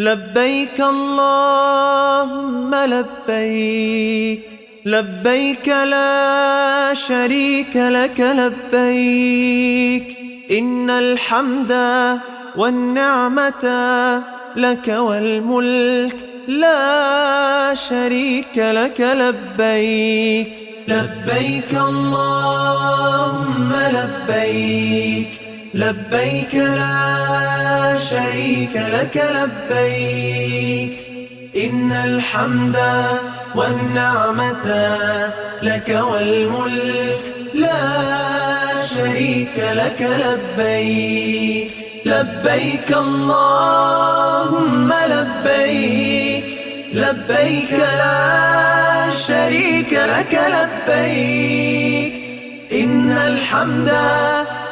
لبيك اللهم لبيك لبيك لا شريك لك لبيك إن الحمد والنعمة لك والملك لا شريك لك لبيك لبيك اللهم لبيك لبيك لا شريك لك لبيك إن الحمد والنعمة لك والملك لا شريك لك لبيك لبيك اللهم لبيك لبيك لا شريك لك لبيك إن الحمد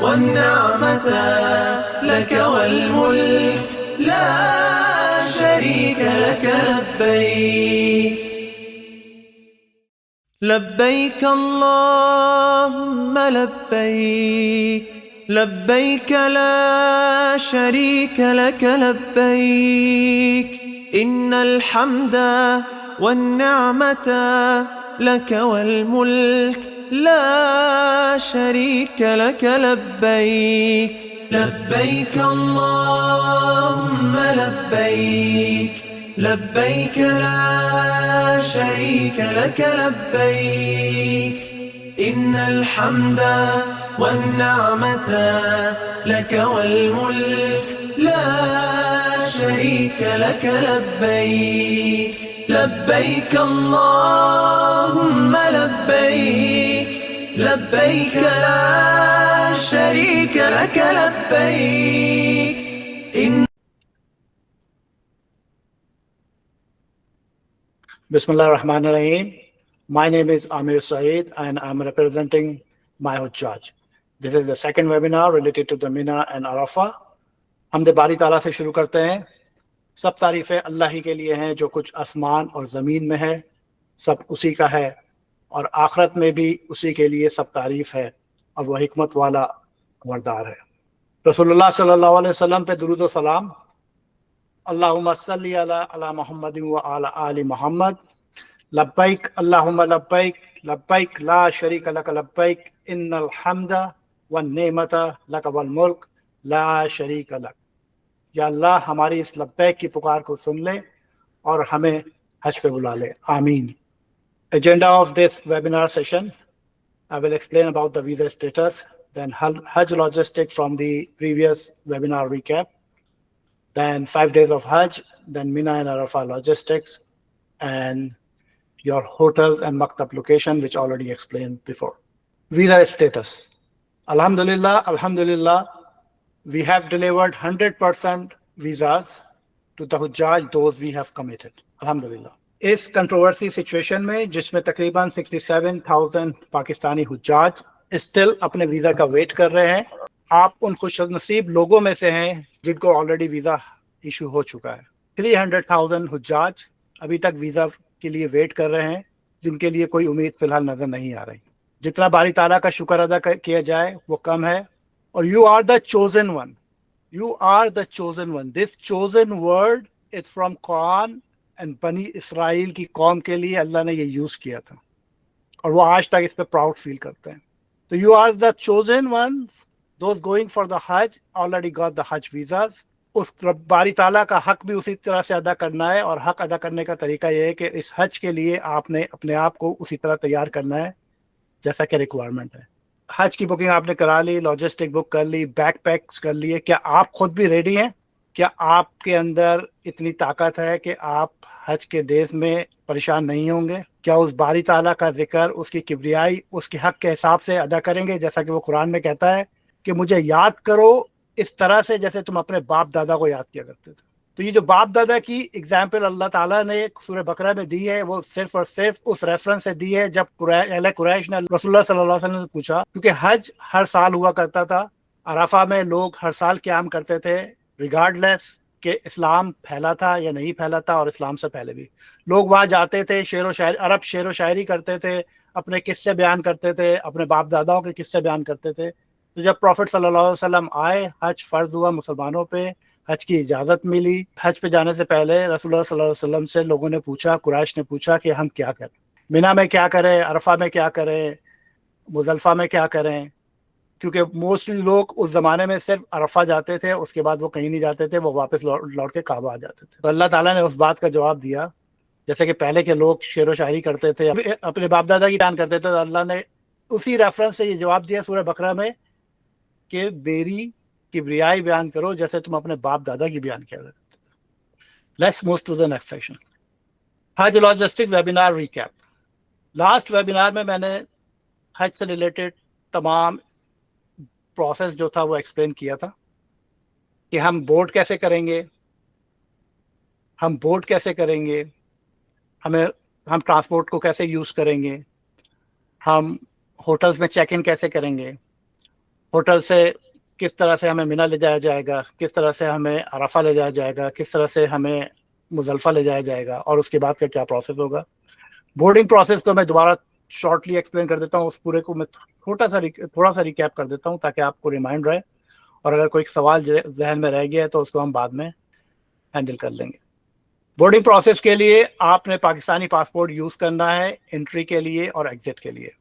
والنعمة لك والملك لا شريك لك لبيك لبيك اللهم لبيك لبيك لا شريك لك لبيك إن الحمد والنعمة لك والملك لا شريك لك لبيك لبيك اللهم لبيك لبيك لا شريك لك لبيك إن الحمد والنعمة لك والملك لا شريك لك لبيك لبيك اللهم لبيك لبيك لا شريك لك لبيك Bismillah ar-Rahman ar-Rahim. My name is Amir Saeed and I'm representing my Hujjaj. This is the second webinar related to the Mina and Arafah. हमद बारी ताला से शुरू करते हैं। सब तारीफ़ें अल्लाह ही के लिए हैं जो कुछ आसमान और ज़मीन में है, सब उसी का है और आखिरत में भी उसी के लिए सब तारीफ़ है और वह हिकमत वाला खबरदार है। रसूलुल्लाह सल्लल्लाहु अलैहि वसल्लम पे दुरूद व सलाम। अल्लाहुम्मा सल्ली अला मुहम्मदिन व अला आलि मुहम्मद। लब्बैक अल्लाहुम्मा लब्बैक लब्बैक ला शरीका लक लब्बैक इन्नल हम्दा वन नेमता लक वल मुल्क ला शरीका लक। या अल्लाह हमारी इस लब्बैक की पुकार को सुन ले और हमें हज पे बुला ले, आमीन। Agenda of this webinar session, I will explain about the visa status, then Hajj logistics from the previous webinar recap, then 5 days of Hajj, then Mina and Arafah logistics, and your hotels and maktab location, which already explained before. Visa status. Alhamdulillah, Alhamdulillah, we have delivered 100% visas to the Hujjaj, those we have committed. Alhamdulillah. इस controversy situation में जिसमें तकरीबन 67,000 Pakistani हुज्जाज still अपने visa का wait कर रहे हैं, आप उन खुशनसीब लोगों में से हैं जिनको ऑलरेडी वीज़ा इशू हो चुका है। 300,000 हुज्जाज अभी तक वीज़ा के लिए वेट कर रहे हैं, जिनके लिए कोई उम्मीद फ़िलहाल नज़र नहीं आ रही। जितना बारी ताला का शुक्र अदा किया जाए वो कम है। और you are the chosen one, you are the chosen one. This chosen word is from Quran and बनी इसराइल की कौम के लिए अल्लाह ने ये यूज़ किया था और वो आज तक इस पर प्राउड फील करते हैं। तो you are the chosen one, those going for the Hajj already got the Hajj visas. उस बारी ताला का हक भी उसी तरह से अदा करना है और हक अदा करने का तरीका ये है कि इस हज के लिए आपने अपने आप को उसी तरह तैयार करना है जैसा कि रिक्वायरमेंट है। हज की बुकिंग आपने करा ली, लॉजिस्टिक बुक कर ली, बैक पैक्स कर लिए। क्या आप खुद भी रेडी हैं? क्या आपके अंदर इतनी ताकत है कि आप हज के डेज में परेशान नहीं होंगे? क्या उस बारी ताला का जिक्र, उसकी किबरियाई, उसके हक के हिसाब से अदा करेंगे, जैसा कि वो कुरान में कहता है कि मुझे याद करो इस तरह से जैसे तुम अपने बाप दादा को याद किया करते थे। तो ये जो बाप दादा की एग्जाम्पल अल्लाह ताला ने सूरह बकरा में दी है, वो सिर्फ और सिर्फ उस रेफरेंस से दी है जब कुरैश ने रसूलुल्लाह सल्लल्लाहु अलैहि वसल्लम से पूछा, क्योंकि हज हर साल हुआ करता था। अराफा में लोग हर साल क़याम करते थे, रिगार्डलेस कि इस्लाम फैला था या नहीं फैला था, और इस्लाम से पहले भी लोग वहाँ जाते थे, शेर व शायरी, अरब शेर व शायरी करते थे, अपने किस्से बयान करते थे, अपने बाप दादाओं के किस्से बयान करते थे। तो जब प्रॉफिट सल्लल्लाहु अलैहि वसल्लम आए, हज फ़र्ज़ हुआ मुसलमानों पे, हज की इजाज़त मिली। हज पे जाने से पहले रसूलुल्लाह सल्लल्लाहु अलैहि वसल्लम से लोगों ने पूछा, कुरैश ने पूछा कि हम क्या करें, मिना में क्या करें, अरफा में क्या करें, मुजल्फा में क्या करें, क्योंकि मोस्टली लोग उस ज़माने में सिर्फ अरफा जाते थे, उसके बाद वो कहीं नहीं जाते थे, वो वापस लौट के काबा आ जाते थे। तो अल्लाह ताला ने उस बात का जवाब दिया, जैसे कि पहले के लोग शेर व शायरी करते थे, अपने बाप दादा की बयान करते थे, तो अल्लाह ने उसी रेफरेंस से ये जवाब दिया सूरह बकरा में कि मेरी किब्रियाई बयान करो जैसे तुम अपने बाप दादा की बयान किया करते थे। Let's move to the next section, हज logistic webinar recap. Last webinar में मैंने हज से रिलेटेड तमाम प्रोसेस जो था वो एक्सप्लेन किया था कि हम बोर्ड कैसे करेंगे, हम ट्रांसपोर्ट को कैसे यूज़ करेंगे, हम होटल्स में चेक इन कैसे करेंगे, होटल से किस तरह से हमें मिना ले जाया जाएगा, किस तरह से हमें अरफा ले जाया जाएगा, किस तरह से हमें मुजल्फा ले जाया जाएगा, और उसके बाद का क्या प्रोसेस होगा। बोर्डिंग प्रोसेस को मैं दोबारा शॉर्टली एक्सप्लेन कर देता हूँ, उस पूरे को मैं थोड़ा सा रिकैप कर देता हूँ ताकि आपको रिमाइंड रहे, और अगर कोई सवाल जहन में रह गया है तो उसको हम बाद में हैंडल कर लेंगे। बोर्डिंग प्रोसेस के लिए आपने पाकिस्तानी पासपोर्ट यूज़ करना है एंट्री के लिए और एग्जिट के लिए।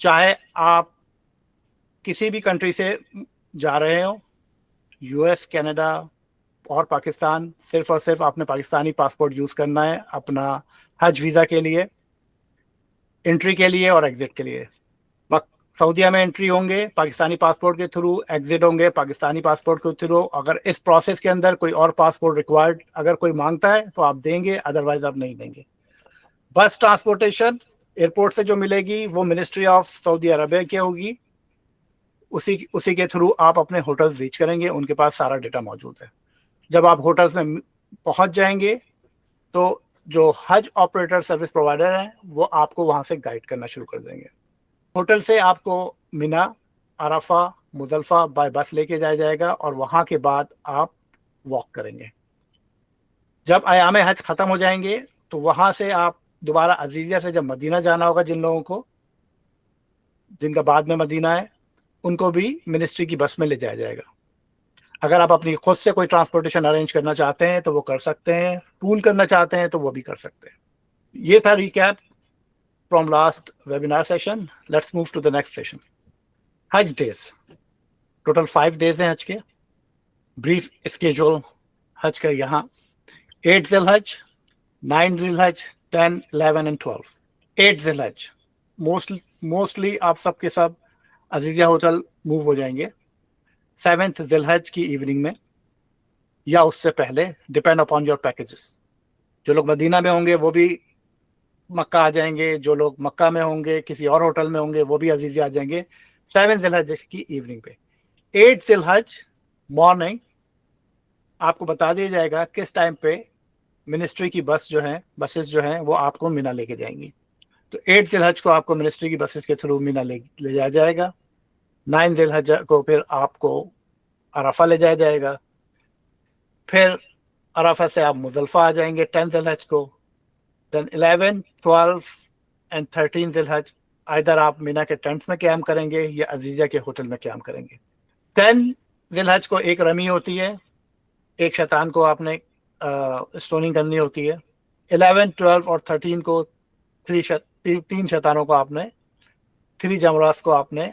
चाहे आप किसी भी कंट्री से जा रहे हो, यूएस, कनाडा और पाकिस्तान, सिर्फ और सिर्फ आपने पाकिस्तानी पासपोर्ट यूज़ करना है अपना हज वीज़ा के लिए, एंट्री के लिए और एग्जिट के लिए। सऊदीया में एंट्री होंगे पाकिस्तानी पासपोर्ट के थ्रू, एग्जिट होंगे पाकिस्तानी पासपोर्ट के थ्रू। अगर इस प्रोसेस के अंदर कोई और पासपोर्ट रिक्वायर्ड अगर कोई मांगता है तो आप देंगे, अदरवाइज आप नहीं देंगे। बस ट्रांसपोर्टेशन एयरपोर्ट से जो मिलेगी वो मिनिस्ट्री ऑफ सऊदी अरबिया की होगी, उसी के थ्रू आप अपने होटल्स रीच करेंगे, उनके पास सारा डेटा मौजूद है। जब आप होटल्स में पहुंच जाएंगे तो जो हज ऑपरेटर सर्विस प्रोवाइडर हैं वो आपको वहां से गाइड करना शुरू कर देंगे। होटल से आपको मिना, अरफा, मुजल्फा बाय बस लेके जाया जाएगा और वहां के बाद आप वॉक करेंगे। जब अयाम हज ख़त्म हो जाएंगे तो वहां से आप दोबारा अजीज़िया से जब मदीना जाना होगा, जिन लोगों को जिनका बाद में मदीना है, उनको भी मिनिस्ट्री की बस में ले जाया जाएगा। अगर आप अपनी खुद से कोई ट्रांसपोर्टेशन अरेंज करना चाहते हैं तो वो कर सकते हैं, पूल करना चाहते हैं तो वो भी कर सकते हैं। ये था recap from last webinar session. Let's move to the next session, Hajj days. Total 5 days हैं हज के। ब्रीफ स्केड्यूल हज का यहाँ 8 ज़िलहज, 9 ज़िलहज, 10, 11 एंड 12। 8 ज़िलहज मोस्टली आप सबके सब अजीज़िया होटल मूव हो जाएंगे 7th ज़िलहज की इवनिंग में या उससे पहले, डिपेंड अपॉन योर पैकेजेस। जो लोग मदीना में होंगे वो भी मक्का आ जाएंगे, जो लोग मक्का में होंगे किसी और होटल में होंगे वो भी अजीज़िया आ जाएंगे 7 ज़िलहज की इवनिंग पे। 8 ज़िलहज मॉर्निंग आपको बता दिया जाएगा किस टाइम पे मिनिस्ट्री की बसेस जो हैं वो आपको मिना लेके जाएंगी। तो 8 ज़िलहज को आपको मिनिस्ट्री की बसेस के थ्रू मिना ले जाया जाएगा। 9 ज़िलहज को फिर आपको अरफा ले जाया जाएगा, फिर अरफा से आप मुजल्फा आ जाएंगे 10 ज़िलहज को। देन 11, 12 एंड 13 ज़िलहज आइदर आप मिना के टेंट्स में क्याम करेंगे या अजीज़िया के होटल में क्याम करेंगे। 10 ज़िलहज को एक रमी होती है, एक शैतान को आपने स्टोनिंग करनी होती है। 11, 12 और 13 को 3 शैतानों को आपने 3 जमरास को आपने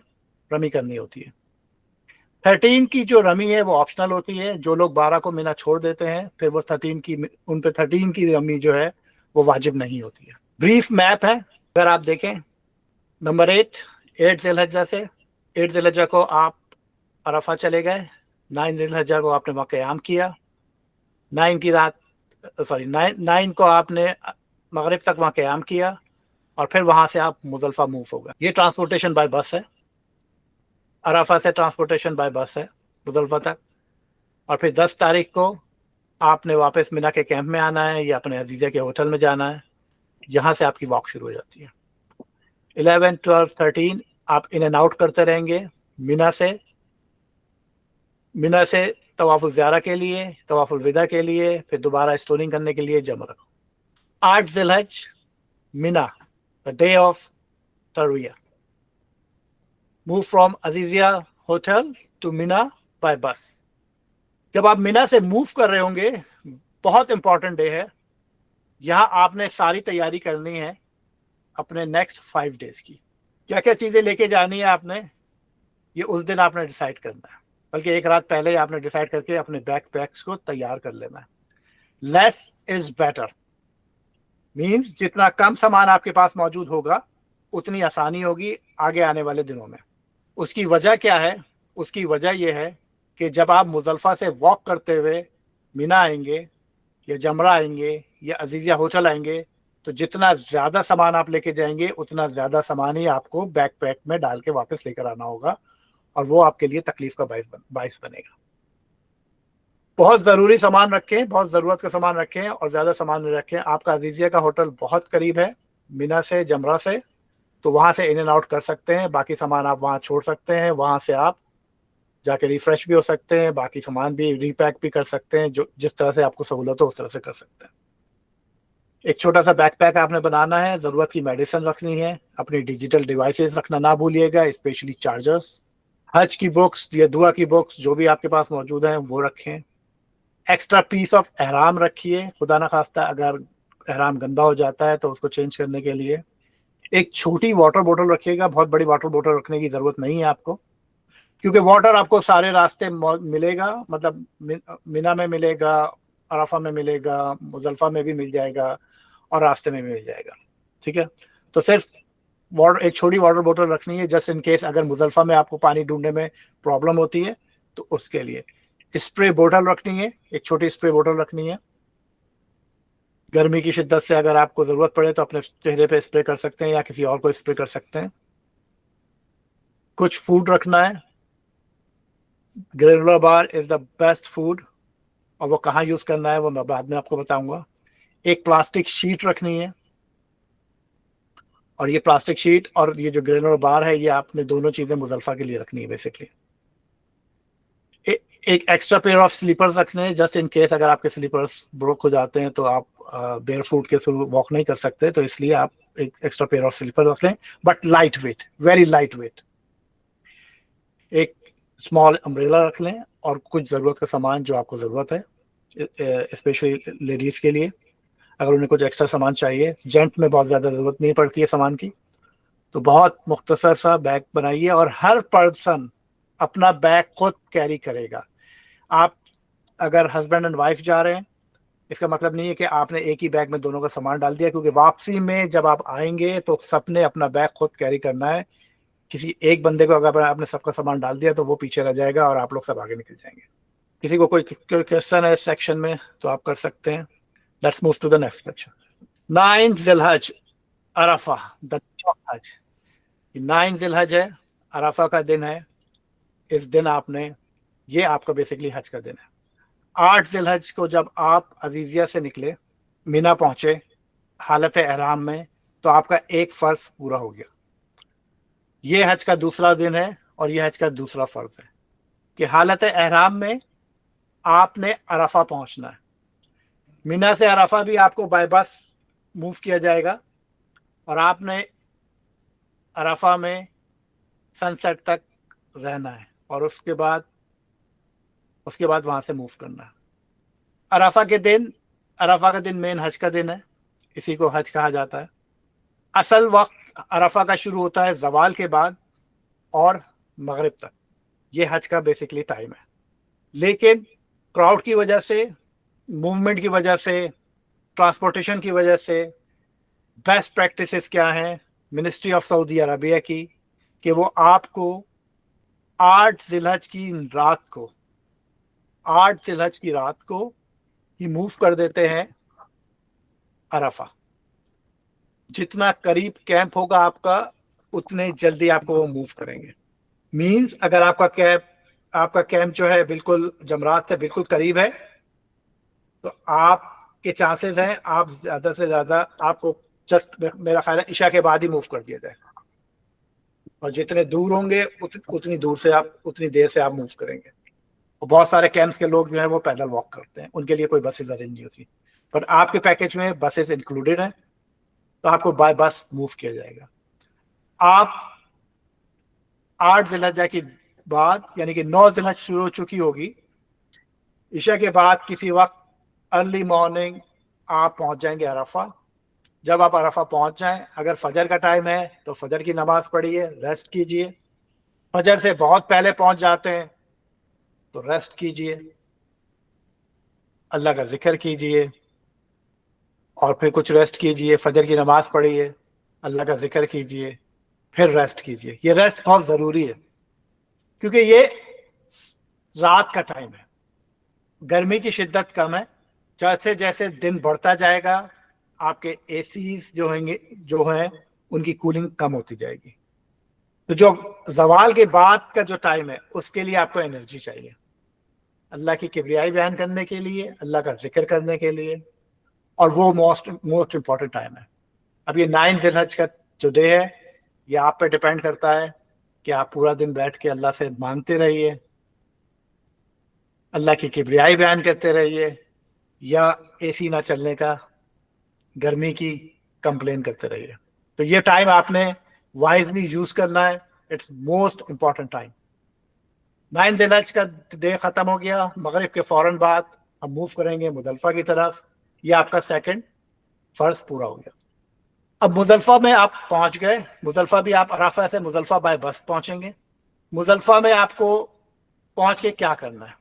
रमी करनी होती है। 13 की जो रमी है वो ऑप्शनल होती है, जो लोग 12 को मिना छोड़ देते हैं फिर वो 13 की रमी जो है वो वाजिब नहीं होती है। ब्रीफ मैप है, अगर आप देखें नंबर 8 ज़िलहज्जा से 8 ज़िलहज्जा को आप अरफा चले गए, 9 ज़िलहज्जा को आपने वहाँ क़याम किया, 9 को आपने मगरिब तक वहाँ क़याम किया और फिर वहाँ से आप मुजल्फा मूव हो गए। ये ट्रांसपोर्टेशन बाय बस है, अरफा से ट्रांसपोर्टेशन बाय बस है मुजल्फा तक, और फिर 10 तारीख को आपने वापस मिना के कैंप में आना है या अपने अजीज़िया के होटल में जाना है, यहाँ से आपकी वॉक शुरू हो जाती है। 11, 12, 13 आप इन एंड आउट करते रहेंगे मिना से तवाफुल ज़ियारा के लिए, तवाफुल विदा के लिए, फिर दोबारा स्टोनिंग करने के लिए जमरा। 8 ज़िलहज मिना, द डे ऑफ तरविया, move from Aziziyah hotel to Mina by bus. जब आप मिना से मूव कर रहे होंगे, बहुत इंपॉर्टेंट डे है, यहाँ आपने सारी तैयारी करनी है अपने नेक्स्ट 5 डेज की। क्या क्या चीजें लेके जानी है आपने, ये उस दिन आपने डिसाइड करना है, बल्कि एक रात पहले ही आपने डिसाइड करके अपने बैक पैक्स को तैयार कर लेना है। लेस इज बेटर, मीन्स जितना कम सामान आपके पास मौजूद होगा उतनी आसानी होगी आगे आने वाले दिनों में। उसकी वजह क्या है? उसकी वजह यह है कि जब आप मुजल्फा से वॉक करते हुए मीना आएंगे या जमरा आएंगे या अजीजिया होटल आएंगे, तो जितना ज्यादा सामान आप लेके जाएंगे उतना ज्यादा सामान ही आपको बैक पैक में डाल के वापस लेकर आना होगा, और वो आपके लिए तकलीफ का बाइस बनेगा। बहुत जरूरी सामान रखें, बहुत जरूरत का सामान रखें और ज्यादा सामान नहीं रखें। आपका अजीजिया का होटल बहुत करीब है मीना से, जमरा से, तो वहां से इन एंड आउट कर सकते हैं। बाकी सामान आप वहां छोड़ सकते हैं, वहां से आप जाके रिफ्रेश भी हो सकते हैं, बाकी सामान भी रीपैक भी कर सकते हैं, जो जिस तरह से आपको सहूलत हो उस तरह से कर सकते हैं। एक छोटा सा बैकपैक आपने बनाना है, जरूरत की मेडिसिन रखनी है, अपनी डिजिटल डिवाइसेस रखना ना भूलिएगा, स्पेशली चार्जर्स, हज की बुक्स या दुआ की बुक्स जो भी आपके पास मौजूद है वो रखें। एक्स्ट्रा पीस ऑफ एहराम रखिए, खुदा ना खास्ता अगर एहराम गंदा हो जाता है तो उसको चेंज करने के लिए। एक छोटी वाटर बोतल रखिएगा, बहुत बड़ी वाटर बोतल रखने की जरूरत नहीं है आपको, क्योंकि वाटर आपको सारे रास्ते मिलेगा, मतलब मिना में मिलेगा, अराफा में मिलेगा, मुजल्फा में भी मिल जाएगा और रास्ते में भी मिल जाएगा। ठीक है, तो सिर्फ वाटर, एक छोटी वाटर बोतल रखनी है जस्ट इन केस अगर मुजल्फा में आपको पानी ढूंढने में प्रॉब्लम होती है तो उसके लिए। स्प्रे बोतल रखनी है, एक छोटी स्प्रे बोतल रखनी है। गर्मी की शिद्दत से अगर आपको जरूरत पड़े तो अपने चेहरे पे स्प्रे कर सकते हैं या किसी और को स्प्रे कर सकते हैं। कुछ फूड रखना है, granular bar is the best food, और वो कहाँ यूज करना है वो मैं बाद में आपको बताऊंगा। एक प्लास्टिक शीट रखनी है, और ये प्लास्टिक शीट और ये जो ग्रेनुलर बार है ये आपने दोनों चीजें मुजल्फा के लिए रखनी है बेसिकली। एक एक्स्ट्रा पेयर ऑफ स्लीपर्स रखने हैं जस्ट इन केस अगर आपके स्लीपर्स ब्रोक हो जाते हैं तो आप बेयर फुट के थ्रू वॉक नहीं कर सकते, तो इसलिए आप एक एक्स्ट्रा पेयर ऑफ स्लीपर रख लें, but light weight, very light weight. एक स्मॉल अम्ब्रेला रख लें और कुछ जरूरत का सामान जो आपको जरूरत है, स्पेशली लेडीज के लिए अगर उन्हें कुछ एक्स्ट्रा सामान चाहिए। जेंट में बहुत ज्यादा जरूरत नहीं पड़ती है सामान की, तो बहुत मुख्तसर सा बैग बनाइए और हर पर्सन अपना बैग खुद कैरी करेगा। आप अगर हस्बैंड एंड वाइफ जा रहे हैं, इसका मतलब नहीं है कि आपने एक ही बैग में दोनों का सामान डाल दिया, क्योंकि वापसी में जब आप आएंगे तो सबने अपना बैग खुद कैरी करना है। किसी एक बंदे को अगर आपने सबका सामान डाल दिया तो वो पीछे रह जाएगा और आप लोग सब आगे निकल जाएंगे। किसी को कोई क्वेश्चन है इस सेक्शन में तो आप कर सकते हैं। Let's move to the next section. 9 ज़िलहज, अरफा, द डे ऑफ हज। 9 ज़िलहज है, अरफा का दिन है। इस दिन आपने, ये आपका बेसिकली हज का दिन है। 8 ज़िलहज को जब आप अजीजिया से निकले, मीना पहुंचे हालत एहराम में, तो आपका एक फर्ज पूरा हो गया। ये हज का दूसरा दिन है और ये हज का दूसरा फर्ज है कि हालत एहराम में आपने अरफा पहुंचना है। मीना से अरफा भी आपको बाय बस मूव किया जाएगा और आपने अरफा में सनसेट तक रहना है और उसके बाद वहां से मूव करना है। अरफा का दिन मेन हज का दिन है, इसी को हज कहा जाता है। असल वक्त अरफा का शुरू होता है जवाल के बाद और मगरिब तक, ये हज का बेसिकली टाइम है। लेकिन क्राउड की वजह से, मूवमेंट की वजह से, ट्रांसपोर्टेशन की वजह से, बेस्ट प्रैक्टिसेस क्या हैं मिनिस्ट्री ऑफ सऊदी अरबिया की, कि वो आपको 8 ज़िलहज की रात को ही मूव कर देते हैं अरफा। जितना करीब कैंप होगा आपका उतने जल्दी आपको वो मूव करेंगे। मींस अगर आपका कैंप जो है बिल्कुल जमरात से बिल्कुल करीब है तो आपके चांसेस हैं आप ज्यादा से ज्यादा, आपको जस्ट मेरा ख्याल है इशा के बाद ही मूव कर दिया जाए, और जितने दूर होंगे उतनी देर से आप मूव करेंगे। और बहुत सारे कैंप्स के लोग जो है वो पैदल वॉक करते हैं, उनके लिए कोई बसेस अरेंज नहीं होती, पर आपके पैकेज में बसेस इंक्लूडेड है तो आपको बाय बस मूव किया जाएगा। आप 8 ज़िलहज के बाद, यानी कि 9 ज़िलहज शुरू हो चुकी होगी, عشاء کے بعد کسی وقت ارلی مارننگ آپ پہنچ جائیں گے عرفہ. جب آپ عرفہ پہنچ جائیں، اگر فجر کا ٹائم ہے تو فجر کی نماز پڑھیے، ریسٹ کیجئے. فجر سے بہت پہلے پہنچ جاتے ہیں تو ریسٹ کیجئے، اللہ کا ذکر کیجئے، اور پھر کچھ ریسٹ کیجئے، فجر کی نماز پڑھیے، اللہ کا ذکر کیجئے، پھر ریسٹ کیجئے. یہ ریسٹ بہت ضروری ہے کیونکہ یہ رات کا ٹائم ہے، گرمی کی شدت کم ہے. جیسے جیسے دن بڑھتا جائے گا آپ کے اے سیز جو ہیں ان کی کولنگ کم ہوتی جائے گی. تو جو زوال کے بعد کا جو ٹائم ہے اس کے لیے آپ کو انرجی چاہیے، اللہ کی کبریائی بیان کرنے کے لیے، اللہ کا ذکر کرنے کے لیے، اور وہ موسٹ امپورٹنٹ ٹائم ہے. اب یہ 9 ذی الحج کا جو ڈے ہے یہ آپ پہ ڈیپینڈ کرتا ہے کہ آپ پورا دن بیٹھ کے اللہ سے مانگتے رہیے، اللہ کی کبریائی بیان کرتے رہیے، یا اے سی نہ چلنے کا، گرمی کی کمپلین کرتے رہیے. تو یہ ٹائم آپ نے وائزلی یوز کرنا ہے. It's most important time. 9 ذی الحج کا ڈے ختم ہو گیا، مغرب کے فوراً بعد ہم موو کریں گے مزدلفہ کی طرف. یہ آپ کا سیکنڈ فرض پورا ہو گیا. اب مزدلفہ میں آپ پہنچ گئے. مزدلفہ بھی آپ عرفہ سے مزدلفہ بائی بس پہنچیں گے. مزدلفہ میں آپ کو پہنچ کے کیا کرنا ہے؟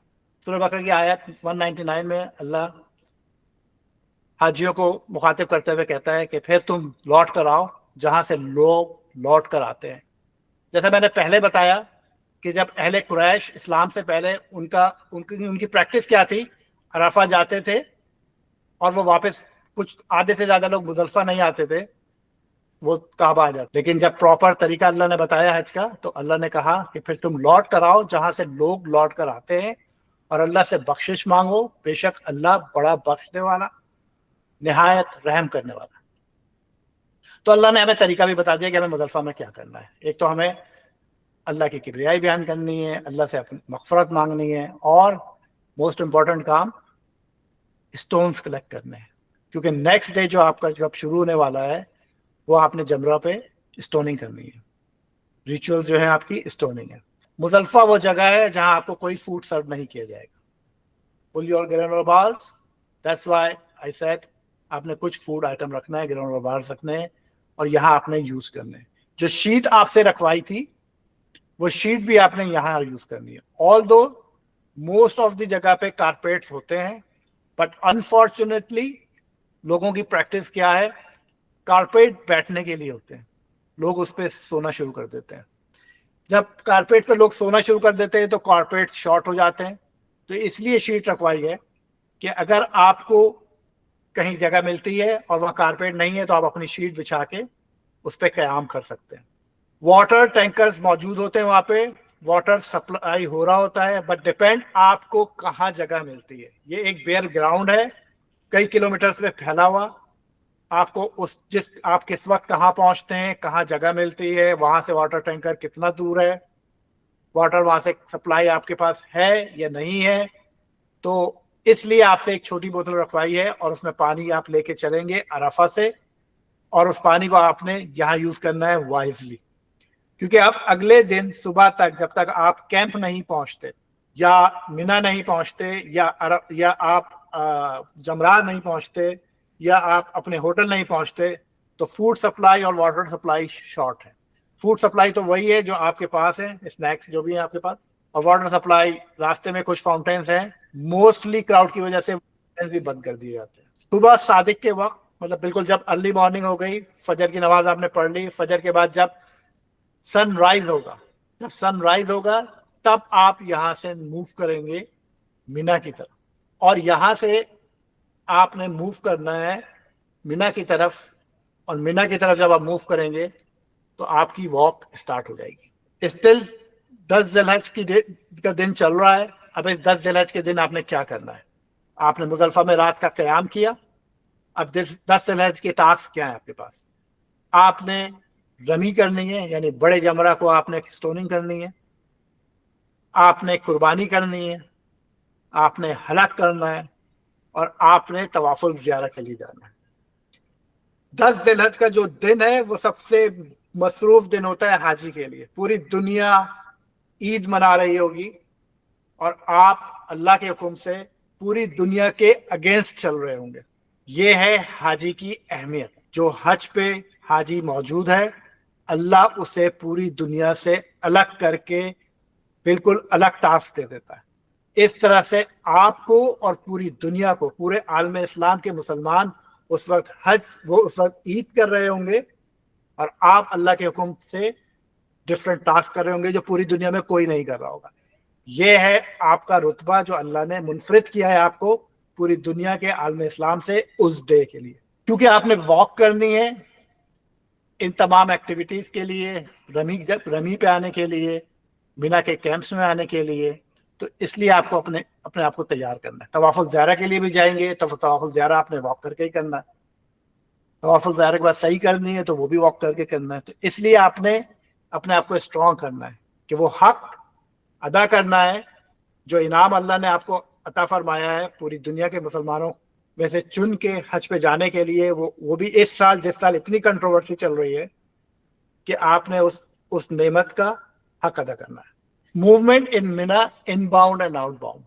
سورہ بقرہ کی آیت 199 میں اللہ حاجیوں کو مخاطب کرتے ہوئے کہتا ہے کہ پھر تم لوٹ کر آؤ جہاں سے لوگ لوٹ کر آتے ہیں. جیسا میں نے پہلے بتایا کہ جب اہل قریش اسلام سے پہلے ان کی پریکٹس کیا تھی، عرفہ جاتے تھے اور وہ واپس کچھ آدھے سے زیادہ لوگ مزدلفہ نہیں آتے تھے، وہ کعبہ آ جاتے. لیکن جب پراپر طریقہ اللہ نے بتایا حج کا تو اللہ نے کہا کہ پھر تم لوٹ کر آؤ جہاں سے لوگ لوٹ کر آتے ہیں اور اللہ سے بخشش مانگو، بے شک اللہ بڑا بخشنے والا نہایت رحم کرنے والا. تو اللہ نے ہمیں طریقہ بھی بتا دیا کہ ہمیں مزدلفہ میں کیا کرنا ہے. ایک تو ہمیں اللہ کی کبریائی بیان کرنی ہے، اللہ سے اپنی مغفرت مانگنی ہے، اور موسٹ امپورٹنٹ کام اسٹونز کلیکٹ کرنے ہیں، کیونکہ نیکسٹ ڈے جو آپ کا جب شروع ہونے والا ہے وہ آپ نے جمرہ پہ اسٹوننگ کرنی ہے. ریچول جو ہے آپ کی اسٹوننگ ہے. مزدلفہ وہ جگہ ہے جہاں آپ کو کوئی فوڈ سرو نہیں کیا جائے گا. Pull your granola balls. That's why I said آپ نے کچھ فوڈ آئٹم رکھنا ہے، گرانولا بارز رکھنے ہیں، اور یہاں آپ نے یوز کرنے ہیں. جو شیٹ آپ سے رکھوائی تھی وہ شیٹ بھی آپ نے یہاں یوز کرنی ہے. آل دو موسٹ آف دی جگہ پہ کارپیٹس ہوتے ہیں، بٹ انفارچونیٹلی لوگوں کی پریکٹس کیا ہے، کارپیٹ بیٹھنے کے لیے ہوتے ہیں، لوگ اس پہ سونا شروع کر دیتے ہیں. جب کارپیٹ پہ لوگ سونا شروع کر دیتے ہیں تو کارپیٹ شارٹ ہو جاتے ہیں. تو اس لیے شیٹ رکھوائی ہے کہ اگر آپ کو کہیں جگہ ملتی ہے اور وہاں کارپیٹ نہیں ہے تو آپ اپنی شیٹ بچھا کے اس پہ قیام کر سکتے ہیں. واٹر ٹینکرز موجود ہوتے ہیں وہاں پہ، واٹر سپلائی ہو رہا ہوتا ہے، بٹ ڈیپینڈ آپ کو کہاں جگہ ملتی ہے. یہ ایک بیئر گراؤنڈ ہے کئی کلومیٹرز میں پھیلا ہوا. آپ کو آپ کس وقت کہاں پہنچتے ہیں، کہاں جگہ ملتی ہے، وہاں سے واٹر ٹینکر کتنا دور ہے، واٹر وہاں سے سپلائی آپ کے پاس ہے یا نہیں ہے. تو اس لیے آپ سے ایک چھوٹی بوتل رکھوائی ہے اور اس میں پانی آپ لے کے چلیں گے عرفہ سے، اور اس پانی کو آپ نے یہاں یوز کرنا ہے وائزلی. کیونکہ اب اگلے دن صبح تک جب تک آپ کیمپ نہیں پہنچتے، یا مینا نہیں پہنچتے، یا آپ جمرات نہیں پہنچتے، یا آپ اپنے ہوٹل نہیں پہنچتے، تو فوڈ سپلائی اور واٹر سپلائی شارٹ ہے. فوڈ سپلائی تو وہی ہے جو آپ کے پاس ہے، اسنیکس جو بھی ہیں آپ کے پاس، اور واٹر سپلائی راستے میں کچھ فاؤنٹینس ہیں، موسٹلی کراؤڈ کی وجہ سے بھی بند کر دیے جاتے ہیں. صبح صادق کے وقت، مطلب بالکل جب ارلی مارننگ ہو گئی، فجر کی نماز آپ نے پڑھ لی، فجر کے بعد جب سن رائز ہوگا تب آپ یہاں سے موو کریں گے مینا کی طرف. اور یہاں سے آپ نے موو کرنا ہے مینا کی طرف، اور مینا کی طرف جب آپ موو کریں گے تو آپ کی واک اسٹارٹ ہو جائے گی. اسٹل 10 ذی الحج کا دن چل رہا ہے. اب اس 10 ذی الحج کے دن آپ نے کیا کرنا ہے؟ آپ نے مزدلفہ میں رات کا قیام کیا. اب 10 ذی الحج کے ٹاسک کیا ہیں آپ کے پاس؟ آپ نے رمی کرنی ہے، یعنی بڑے جمرہ کو آپ نے اسٹوننگ کرنی ہے، آپ نے قربانی کرنی ہے، آپ نے حلق کرنا ہے، اور آپ نے طواف الزیارہ کے لیے جانا ہے. 10 ذی الحج کا جو دن ہے وہ سب سے مصروف دن ہوتا ہے حاجی کے لیے. پوری دنیا عید منا رہی ہوگی اور آپ اللہ کے حکم سے पूरी दुनिया के अगेंस्ट चल रहे होंगे। ये है हाजी की अहमियत। जो हज पे हाजी मौजूद है, अल्लाह उसे पूरी दुनिया से अलग करके बिल्कुल अलग टास्क दे देता है। इस तरह से आपको और पूरी दुनिया को, पूरे आलम इस्लाम के मुसलमान उस वक्त वो उस वक्त ईद कर रहे होंगे और आप अल्लाह के हुक्म से डिफरेंट टास्क कर रहे होंगे जो पूरी दुनिया में कोई नहीं कर रहा होगा। ये है आपका रुतबा जो अल्लाह ने मुनफरिद किया है आपको पूरी दुनिया के आलम इस्लाम से उस डे के लिए। क्योंकि आपने वॉक करनी है इन तमाम एक्टिविटीज के लिए, रमी पे आने के लिए, मिना के कैंप्स में आने के लिए, तो इसलिए आपको अपने आप को तैयार करना है। तवाफुल ज़ियारा के लिए भी जाएंगे तो तवाफुल ज़ियारा आपने वॉक करके ही करना है। तवाफुल ज़ियारा के बाद सही करनी है तो वो भी वॉक करके करना है। तो इसलिए आपने अपने आप को स्ट्रॉन्ग करना है कि वो हक अदा करना है जो इनाम अल्लाह ने आपको अता फरमाया है पूरी दुनिया के मुसलमानों में से चुन के हज पे जाने के लिए। वो भी इस साल, जिस साल इतनी कंट्रोवर्सी चल रही है, कि आपने उस नेमत का हक अदा करना है। Movement in Mina, inbound and outbound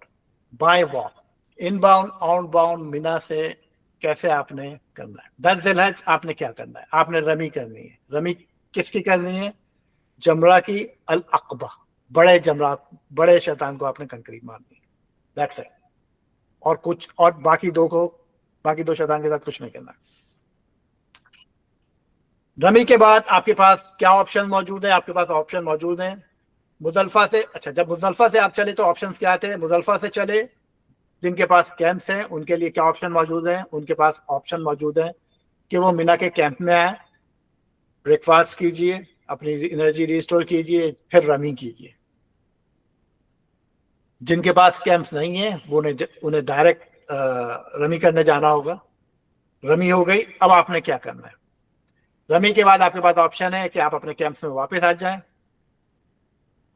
by walk. Inbound outbound Mina से कैसे आपने करना है। 10 ज़िलहज आपने क्या करना है, आपने रमी करनी है। रमी किसकी करनी है? जमरा की, अल अक़बा, बड़े शैतान को आपने कंकरी मारनी है। That's it. और बाकी दो शैतान के साथ कुछ नहीं करना। रमी के बाद आपके पास क्या ऑप्शन मौजूद है? आपके पास ऑप्शन मौजूद हैं मुजल्फा से। अच्छा, जब मुजल्फा से आप चले तो ऑप्शंस क्या थे? मुजल्फा से चले, जिनके पास कैंप्स हैं उनके लिए क्या ऑप्शन मौजूद हैं? उनके पास ऑप्शन मौजूद है कि वो मिना के कैंप में आए, ब्रेकफास्ट कीजिए, अपनी एनर्जी रिस्टोर कीजिए, फिर रमी कीजिए। जिनके पास कैंप्स नहीं है वो उन्हें डायरेक्ट रमी करने जाना होगा। रमी हो गई, अब आपने क्या करना है? रमी के बाद आपके पास ऑप्शन है कि आप अपने कैंप्स में वापस आ जाएं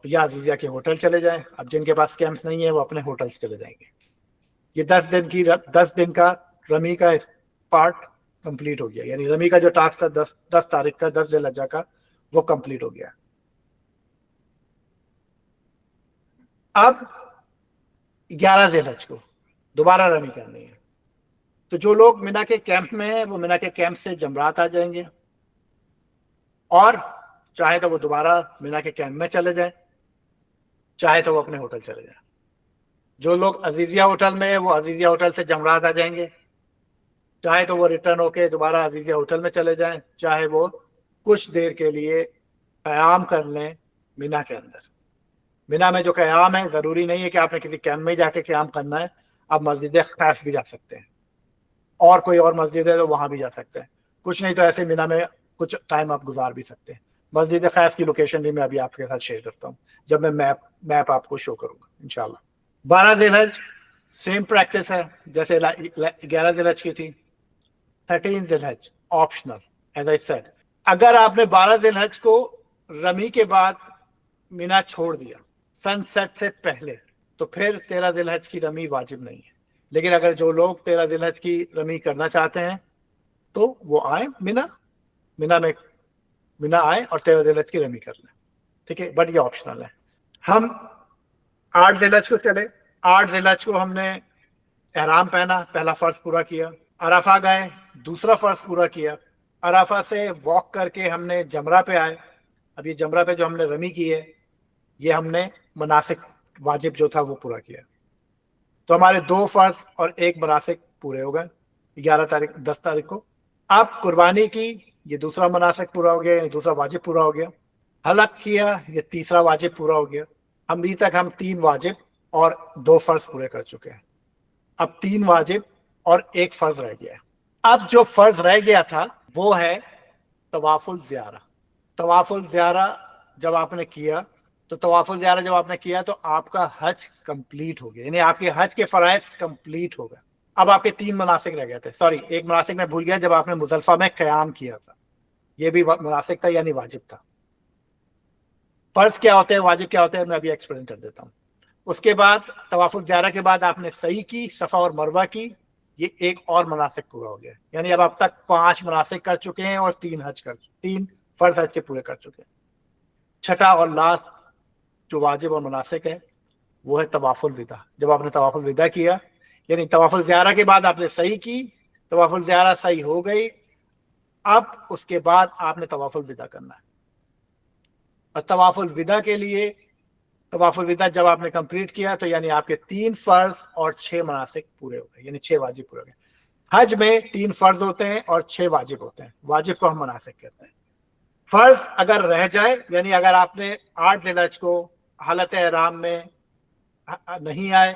या अजीजिया के होटल चले जाएं। अब जिनके पास कैंप्स नहीं है वो अपने होटल्स चले जाएंगे। ये 10 दिन का रमी का पार्ट कंप्लीट हो गया। यानी रमी का जो टास्क था 10 तारीख का, 10 ज़िलहज्जा का, वो कंप्लीट हो गया। अब 11 ज़िलहज को दोबारा रमी करनी है। तो जो लोग मिना के कैंप में हैं वो मिना के कैंप से जमरात आ जाएंगे, और चाहे तो वो दोबारा मिना के कैंप में चले जाएं, चाहे तो वो अपने होटल चले जाएं। जो लोग अजीजिया होटल में है वो अजीजिया होटल से जमरात आ जाएंगे, चाहे तो वो रिटर्न होके दोबारा अजीजिया होटल में चले जाएं, चाहे वो कुछ देर के लिए क़याम कर लें मिना के अंदर। मिना में जो क़याम है, ज़रूरी नहीं है कि आपने किसी कैंप में जाके क़याम करना है। आप मस्जिद खैफ भी जा सकते हैं, और कोई और मस्जिद है तो वहाँ भी जा सकते हैं। कुछ नहीं तो ऐसे मिना में कुछ टाइम आप गुजार भी सकते हैं। मस्जिद खैफ की लोकेशन भी मैं अभी आपके साथ शेयर करता हूँ जब मैं मैप आपको शो करूँगा इंशाल्लाह। 12 ज़िलहज सेम प्रैक्टिस है जैसे 11 ज़िलहज की थी। 13 ज़िलहज ऑप्शनल, एज आई सेड। अगर आपने 12 ज़िलहज को रमी के बाद मिना छोड़ दिया सनसेट से पहले, तो फिर 13 ज़िलहज की रमी वाजिब नहीं है। लेकिन अगर जो लोग 13 ज़िलहज की रमी करना चाहते हैं तो वो आए मिना आए और 13 ज़िलहज की रमी कर लें, ठीक है। बट ये ऑप्शनल है। हम 8 ज़िलहज को चले। 8 ज़िलहज को हमने एहराम पहना, पहला फर्ज पूरा किया। अराफा गए, दूसरा फर्ज पूरा किया। अराफा से वॉक करके हमने जमरा पे आए। अब ये जमरा पे जो हमने रमी की है, ये हमने मनासिक वाजिब जो था वो पूरा किया। तो हमारे 2 फर्ज और 1 मनासिक पूरे हो गए 10 तारीख को। अब कुर्बानी की, ये दूसरा मनासिक पूरा हो गया, दूसरा वाजिब पूरा हो गया। हलक किया, ये तीसरा वाजिब पूरा हो गया। अभी तक हम 3 वाजिब और 2 फर्ज पूरे कर चुके हैं। अब 3 वाजिब और 1 फर्ज रह गया है। अब जो फर्ज रह गया था वो है तवाफुल ज़ियारा। तवाफुल ज़ियारा जब आपने किया तो आपका हज कंप्लीट हो गया, यानी आपके हज के फराइज कंप्लीट हो गए। अब आपके 3 मनासिक रह गए थे। सॉरी, 1 मनासिक मैं भूल गया, जब आपने मुजल्फा में क़याम किया था, ये भी मनासिक था यानी वाजिब था। फर्ज क्या होते हैं, वाजिब क्या होते हैं, मैं अभी एक्सप्लेन कर देता हूँ। उसके बाद तवाफुल ज़ियारा के बाद आपने सही की, सफ़ा और मरवा की, ये 1 और मनासिक पूरा हो गया। यानी अब तक 5 मनासिक कर चुके हैं और 3 फर्ज हज के पूरे कर चुके हैं। छठा और लास्ट जो वाजिब और मनासिक है वो है तवाफुल विदा। जब आपने तवाफुल विदा किया, یعنی طواف الزیارہ کے بعد آپ نے صحیح کی، طواف الزیارہ صحیح ہو گئی، اب اس کے بعد آپ نے طواف الوداع کرنا ہے. اور طواف الوداع کے لیے، طواف الوداع جب آپ نے کمپلیٹ کیا تو یعنی آپ کے 3 فرض اور 6 مناسک پورے ہو گئے، یعنی 6 واجب پورے ہو گئے. حج میں 3 فرض ہوتے ہیں اور 6 واجب ہوتے ہیں. واجب کو ہم مناسک کہتے ہیں. فرض اگر رہ جائے، یعنی اگر آپ نے 8 ذی الحج کو حالت احرام میں نہیں آئے،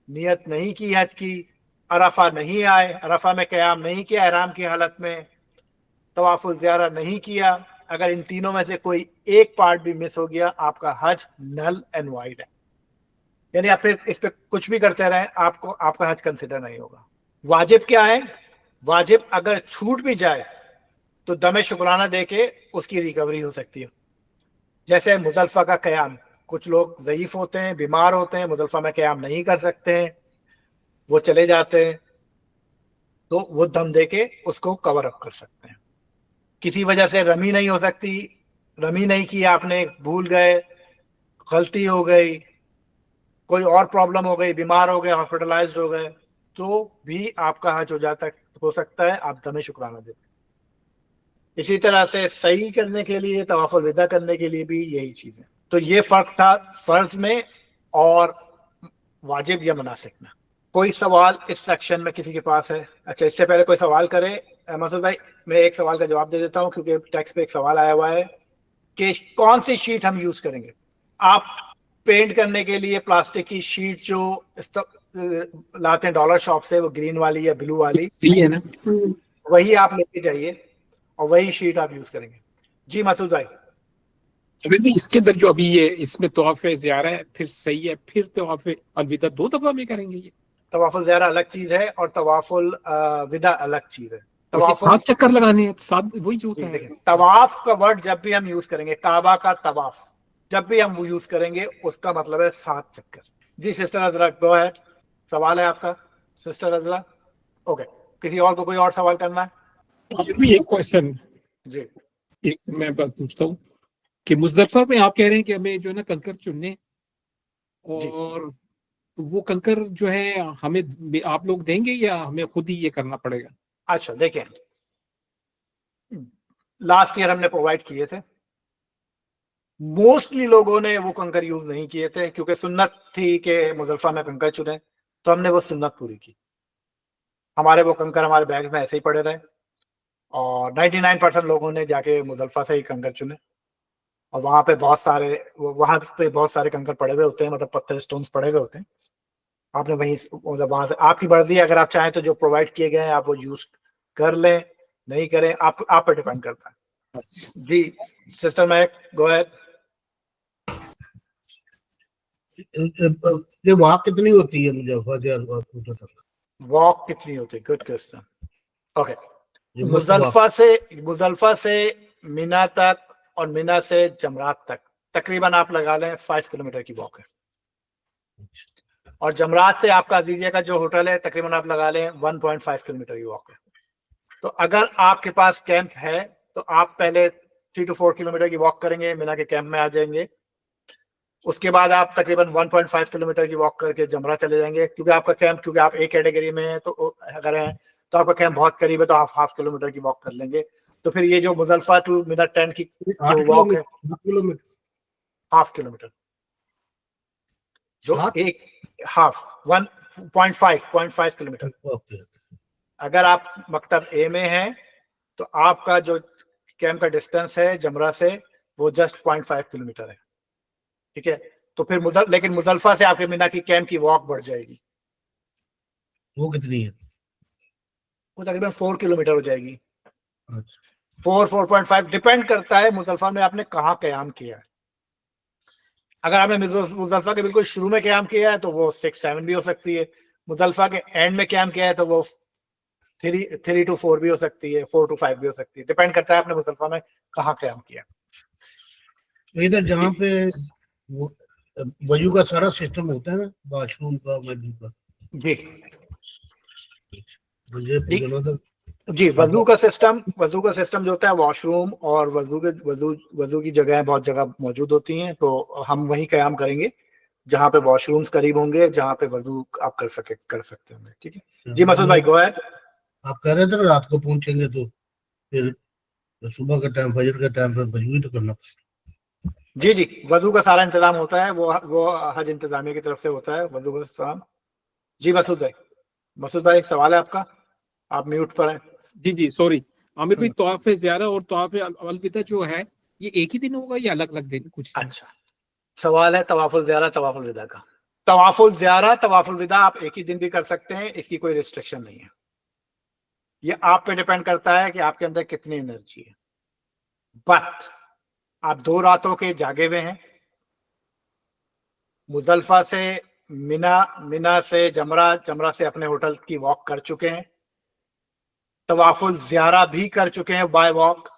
نیت نہیں کی حج کی، عرفہ نہیں آئے، عرفہ میں قیام نہیں کیا احرام کی حالت میں، طواف الزیارہ نہیں کیا، اگر ان تینوں میں سے کوئی ایک پارٹ بھی مس ہو گیا، آپ کا حج نل اینڈ وائڈ ہے. یعنی آپ پھر اس پہ کچھ بھی کرتے رہیں، آپ کا حج کنسیڈر نہیں ہوگا. واجب کیا ہے؟ واجب اگر چھوٹ بھی جائے تو دم شکرانہ دے کے اس کی ریکوری ہو سکتی ہے. جیسے مزدلفہ کا قیام، کچھ لوگ ضعیف ہوتے ہیں، بیمار ہوتے ہیں، مزدلفہ میں قیام نہیں کر سکتے ہیں، وہ چلے جاتے ہیں، تو وہ دم دے کے اس کو کور اپ کر سکتے ہیں. کسی وجہ سے رمی نہیں ہو سکتی، رمی نہیں کی آپ نے، بھول گئے، غلطی ہو گئی، کوئی اور پرابلم ہو گئی، بیمار ہو گئے، ہاسپٹلائزڈ ہو گئے، تو بھی آپ کا حج ہو سکتا ہے، آپ دم شکرانہ دیں. اسی طرح سے صحیح کرنے کے لیے، طواف الوداع کرنے کے لیے بھی یہی چیز ہے. تو یہ فرق تھا فرض میں اور واجب یا مناسک میں. کوئی سوال اس سیکشن میں کسی کے پاس ہے؟ اچھا، اس سے پہلے کوئی سوال کرے؟ مسعود بھائی میں ایک سوال کا جواب دے دیتا ہوں کیونکہ ٹیکسٹ پہ ایک سوال آیا ہوا ہے کہ کون سی شیٹ ہم یوز کریں گے. آپ پینٹ کرنے کے لیے پلاسٹک کی شیٹ جو لاتے ہیں ڈالر شاپ سے، وہ گرین والی یا بلو والی ہے نا، وہی آپ لے کے جائیے اور وہی شیٹ آپ یوز کریں گے. جی مسعود بھائی. ابھی بھی اس کے اندر جو ابھی یہ اس میں طواف زیارہ ہے، پھر صحیح ہے، پھر طواف الوداع 2 دفعہ میں کریں گے. یہ طواف الزیارہ الگ چیز ہے اور طواف الوداع الگ چیز ہے. اور یہ 7 چکر لگانے ہیں، 7 وہی جو ہوتا ہے. دیکھیں، طواف کا ورڈ جب بھی ہم یوز کریں گے، کعبہ کا طواف جب بھی ہم وہ یوز کریں گے، اس کا مطلب ہے 7 چکر. جی سسٹر نذرا گو اہیڈ، سوال ہے آپ کا سسٹر نذرا؟ اوکے، کسی اور کو کوئی اور سوال کرنا ہے؟ ابھی بھی ایک کوشچن، جی ایک میں بات پوچھتا ہوں کہ مزدلفہ میں آپ کہہ رہے ہیں کہ ہمیں جو ہے نا کنکر چننے، اور وہ کنکر جو ہے ہمیں آپ لوگ دیں گے یا ہمیں خود ہی یہ کرنا پڑے گا؟ اچھا دیکھیں، لاسٹ ایئر ہم نے پرووائڈ کیے تھے. موسٹلی لوگوں نے وہ کنکر یوز نہیں کیے تھے کیونکہ سنت تھی کہ مزدلفہ میں کنکر چنیں، تو ہم نے وہ سنت پوری کی. ہمارے وہ کنکر ہمارے بیگز میں ایسے ہی پڑے رہے، اور 99% لوگوں نے جا کے مزدلفہ سے ہی کنکر چنے. اور وہاں پہ بہت سارے کنکر پڑے ہوئے ہوتے ہیں، مطلب پتھر سٹونز پڑے ہوئے ہوتے ہیں. آپ نے وہاں سے آپ کی مرضی ہے، اگر آپ چاہیں تو جو پرووائڈ کیے گئے ہیں آپ وہ یوز کر لیں، نہیں کریں آپ پر ڈیپینڈ کرتا ہے. جی سسٹر میں گو اہیڈ. یہ واک کتنی ہوتی ہے مجھے واک کتنی ہوتی ہے؟ Good question. اوکے، مزدلفہ سے مینا تک اور مینا سے جمرات تک تقریباً آپ لگا لیں 5 کلومیٹر کی واک ہے. اور جمرات سے آپ کا عزیزیہ کا جو ہوٹل ہے تقریباً آپ لگا لیں 1.5 کلومیٹر کی واک ہے. تو اگر آپ کے پاس کیمپ ہے تو آپ پہلے 3 to 4 کلومیٹر کی واک کریں گے، مینا کے کیمپ میں آ جائیں گے. اس کے بعد آپ تقریباً 1.5 کلومیٹر کی واک کر کے جمرہ چلے جائیں گے، کیونکہ آپ کا کیمپ، کیونکہ آپ ایک کیٹیگری میں ہیں تو اگر ہیں تو آپ کا کیمپ بہت قریب ہے، تو آپ 1/2 کلومیٹر کی واک کر لیں گے. تو پھر یہ جو مزدلفہ ٹو مینا ٹینٹ کی واک ہے 1/2 کلومیٹر، جو ایک 1.5 کلومیٹر. اگر آپ مکتب اے میں ہیں تو آپ کا جو کیمپ کا ڈسٹینس ہے جمرہ سے وہ جسٹ 0.5 کلومیٹر ہے. ٹھیک ہے، تو پھر لیکن مزدلفہ سے آپ کے مینا کی کیمپ کی واک بڑھ جائے گی. وہ کتنی ہے؟ وہ تقریباً 4 کلومیٹر ہو جائے گی. 4.5 ڈیپینڈ کرتا ہے مزدلفہ میں آپ نے کہاں قیام کیا ہے. اگر آپ نے مزدلفہ کے بالکل شروع میں قیام کیا ہے تو وہ 6-7 بھی ہو سکتی ہے. مزدلفہ کے اینڈ میں قیام کیا ہے تو وہ 3 to 4 بھی ہو سکتی ہے، 4 to 5 بھی ہو سکتی ہے. ڈیپینڈ کرتا ہے آپ نے مزدلفہ میں کہاں قیام کیا. ادھر جہاں پہ وضو کا سارا سسٹم ہوتا ہے نا، واش روم کا، وضو کا. جی مجھے جی وضو کا سسٹم جو ہوتا ہے، واش روم اور وضو کی جگہیں بہت جگہ موجود ہوتی ہیں، تو ہم وہیں قیام کریں گے جہاں پہ واش رومز قریب ہوں گے, جہاں پہ وضو آپ کر سکتے ہوں گے. ٹھیک ہے جی مسعود بھائی گو اہیڈ. آپ کہہ رہے تھے نا رات کو پہنچیں گے تو پھر صبح کا ٹائم, فجر کا ٹائم پر وضو ہی تو کرنا پڑتا. جی جی وضو کا سارا انتظام ہوتا ہے, وہ حج انتظامیہ کی طرف سے ہوتا ہے وضو کا انتظام. جی مسعود بھائی سوال ہے آپ کا, آپ میوٹ پر ہیں. جی جی سوری عامر بھائی, طواف زیارہ اور طواف الوداع جو ہے یہ ایک ہی دن ہوگا یا الگ الگ دن کچھ؟ اچھا سوال ہے طواف الزیارہ طواف الوداع کا. طواف الزیارہ طواف الوداع آپ ایک ہی دن بھی کر سکتے ہیں, اس کی کوئی ریسٹرکشن نہیں ہے. یہ آپ پہ ڈیپینڈ کرتا ہے کہ آپ کے اندر کتنی انرجی ہے. بٹ آپ 2 راتوں کے جاگے ہوئے ہیں, مزدلفہ سے منا سے جمرہ سے اپنے ہوٹل کی واک کر چکے ہیں, طواف الزیارہ بھی کر چکے ہیں بائی واک,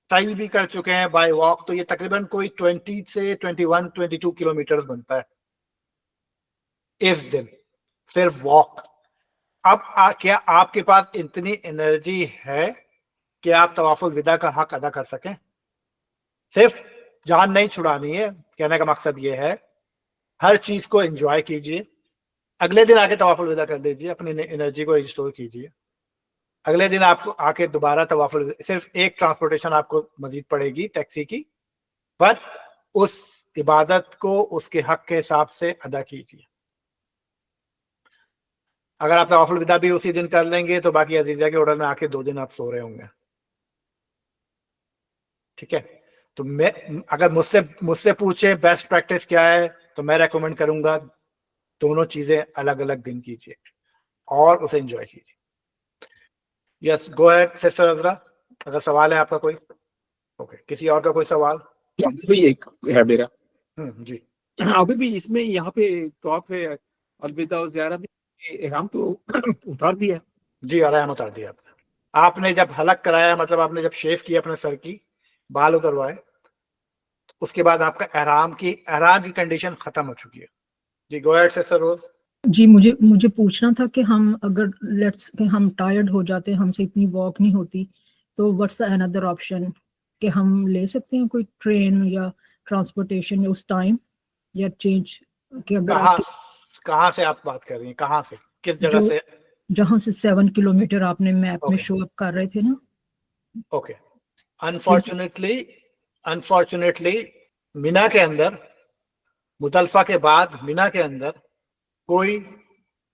سعی بھی کر چکے ہیں بائی واک, تو یہ تقریباً کوئی 20 سے 21-22 کلومیٹرز بنتا ہے اس دن صرف واک. اب کیا آپ کے پاس اتنی انرجی ہے کہ آپ طواف الوداع کا حق ادا کر سکیں؟ صرف جان نہیں چھڑانی ہے, کہنے کا مقصد یہ ہے ہر چیز کو انجوائے کیجئے, اگلے دن آ کے طواف الوداع کر دیجئے, اپنی انرجی کو ریسٹور کیجئے. اگلے دن آپ کو آ کے دوبارہ طواف الوداع, صرف ایک ٹرانسپورٹیشن آپ کو مزید پڑے گی ٹیکسی کی, بٹ اس عبادت کو اس کے حق کے حساب سے ادا کیجئے. اگر آپ طواف الوداع بھی اسی دن کر لیں گے تو باقی عزیزہ کے ہوٹل میں آ کے 2 دن آپ سو رہے ہوں گے. ٹھیک ہے, تو میں اگر مجھ سے پوچھے بیسٹ پریکٹس کیا ہے تو میں ریکمینڈ کروں گا دونوں چیزیں الگ الگ دن کیجیے اور اسے انجوائے کیجیے. یس گو ایٹ سسٹر عذرا, اگر سوال ہے آپ کا کوئی. اوکے کسی اور کا کوئی سوال؟ بھی ایک ہے میرا. جی ابھی بھی اس میں یہاں پہ طواف الوداع اور زیارہ بھی احرام تو اتار دیا؟ جی احرام اتار دیا آپ نے. آپ نے جب حلق کرایا, مطلب آپ نے جب شیو کیا اپنے سر کی, بال اتروائے, اس کے بعد آپ کا احرام کی کنڈیشن ختم ہو چکی ہے. جی گو ایٹ سسٹر روز. جی مجھے پوچھنا تھا کہ ہم اگر لیٹس کہ ہم ٹائرڈ ہو جاتے ہیں, ہم سے اتنی واک نہیں ہوتی, تو واٹس اندر آپشن کہ ہم لے سکتے ہیں کوئی ٹرین یا ٹرانسپورٹیشن اس ٹائم, یا چینج کہ اگر آپ کہاں سے آپ بات کر رہی ہیں, کہاں سے, کس جگہ سے؟ جہاں سے 7 کلومیٹر آپ نے میپ میں شو اپ کر رہے تھے نا. اوکے انفارچونیٹلی مینا کے اندر, مزدلفہ کے بعد مینا کے اندر کوئی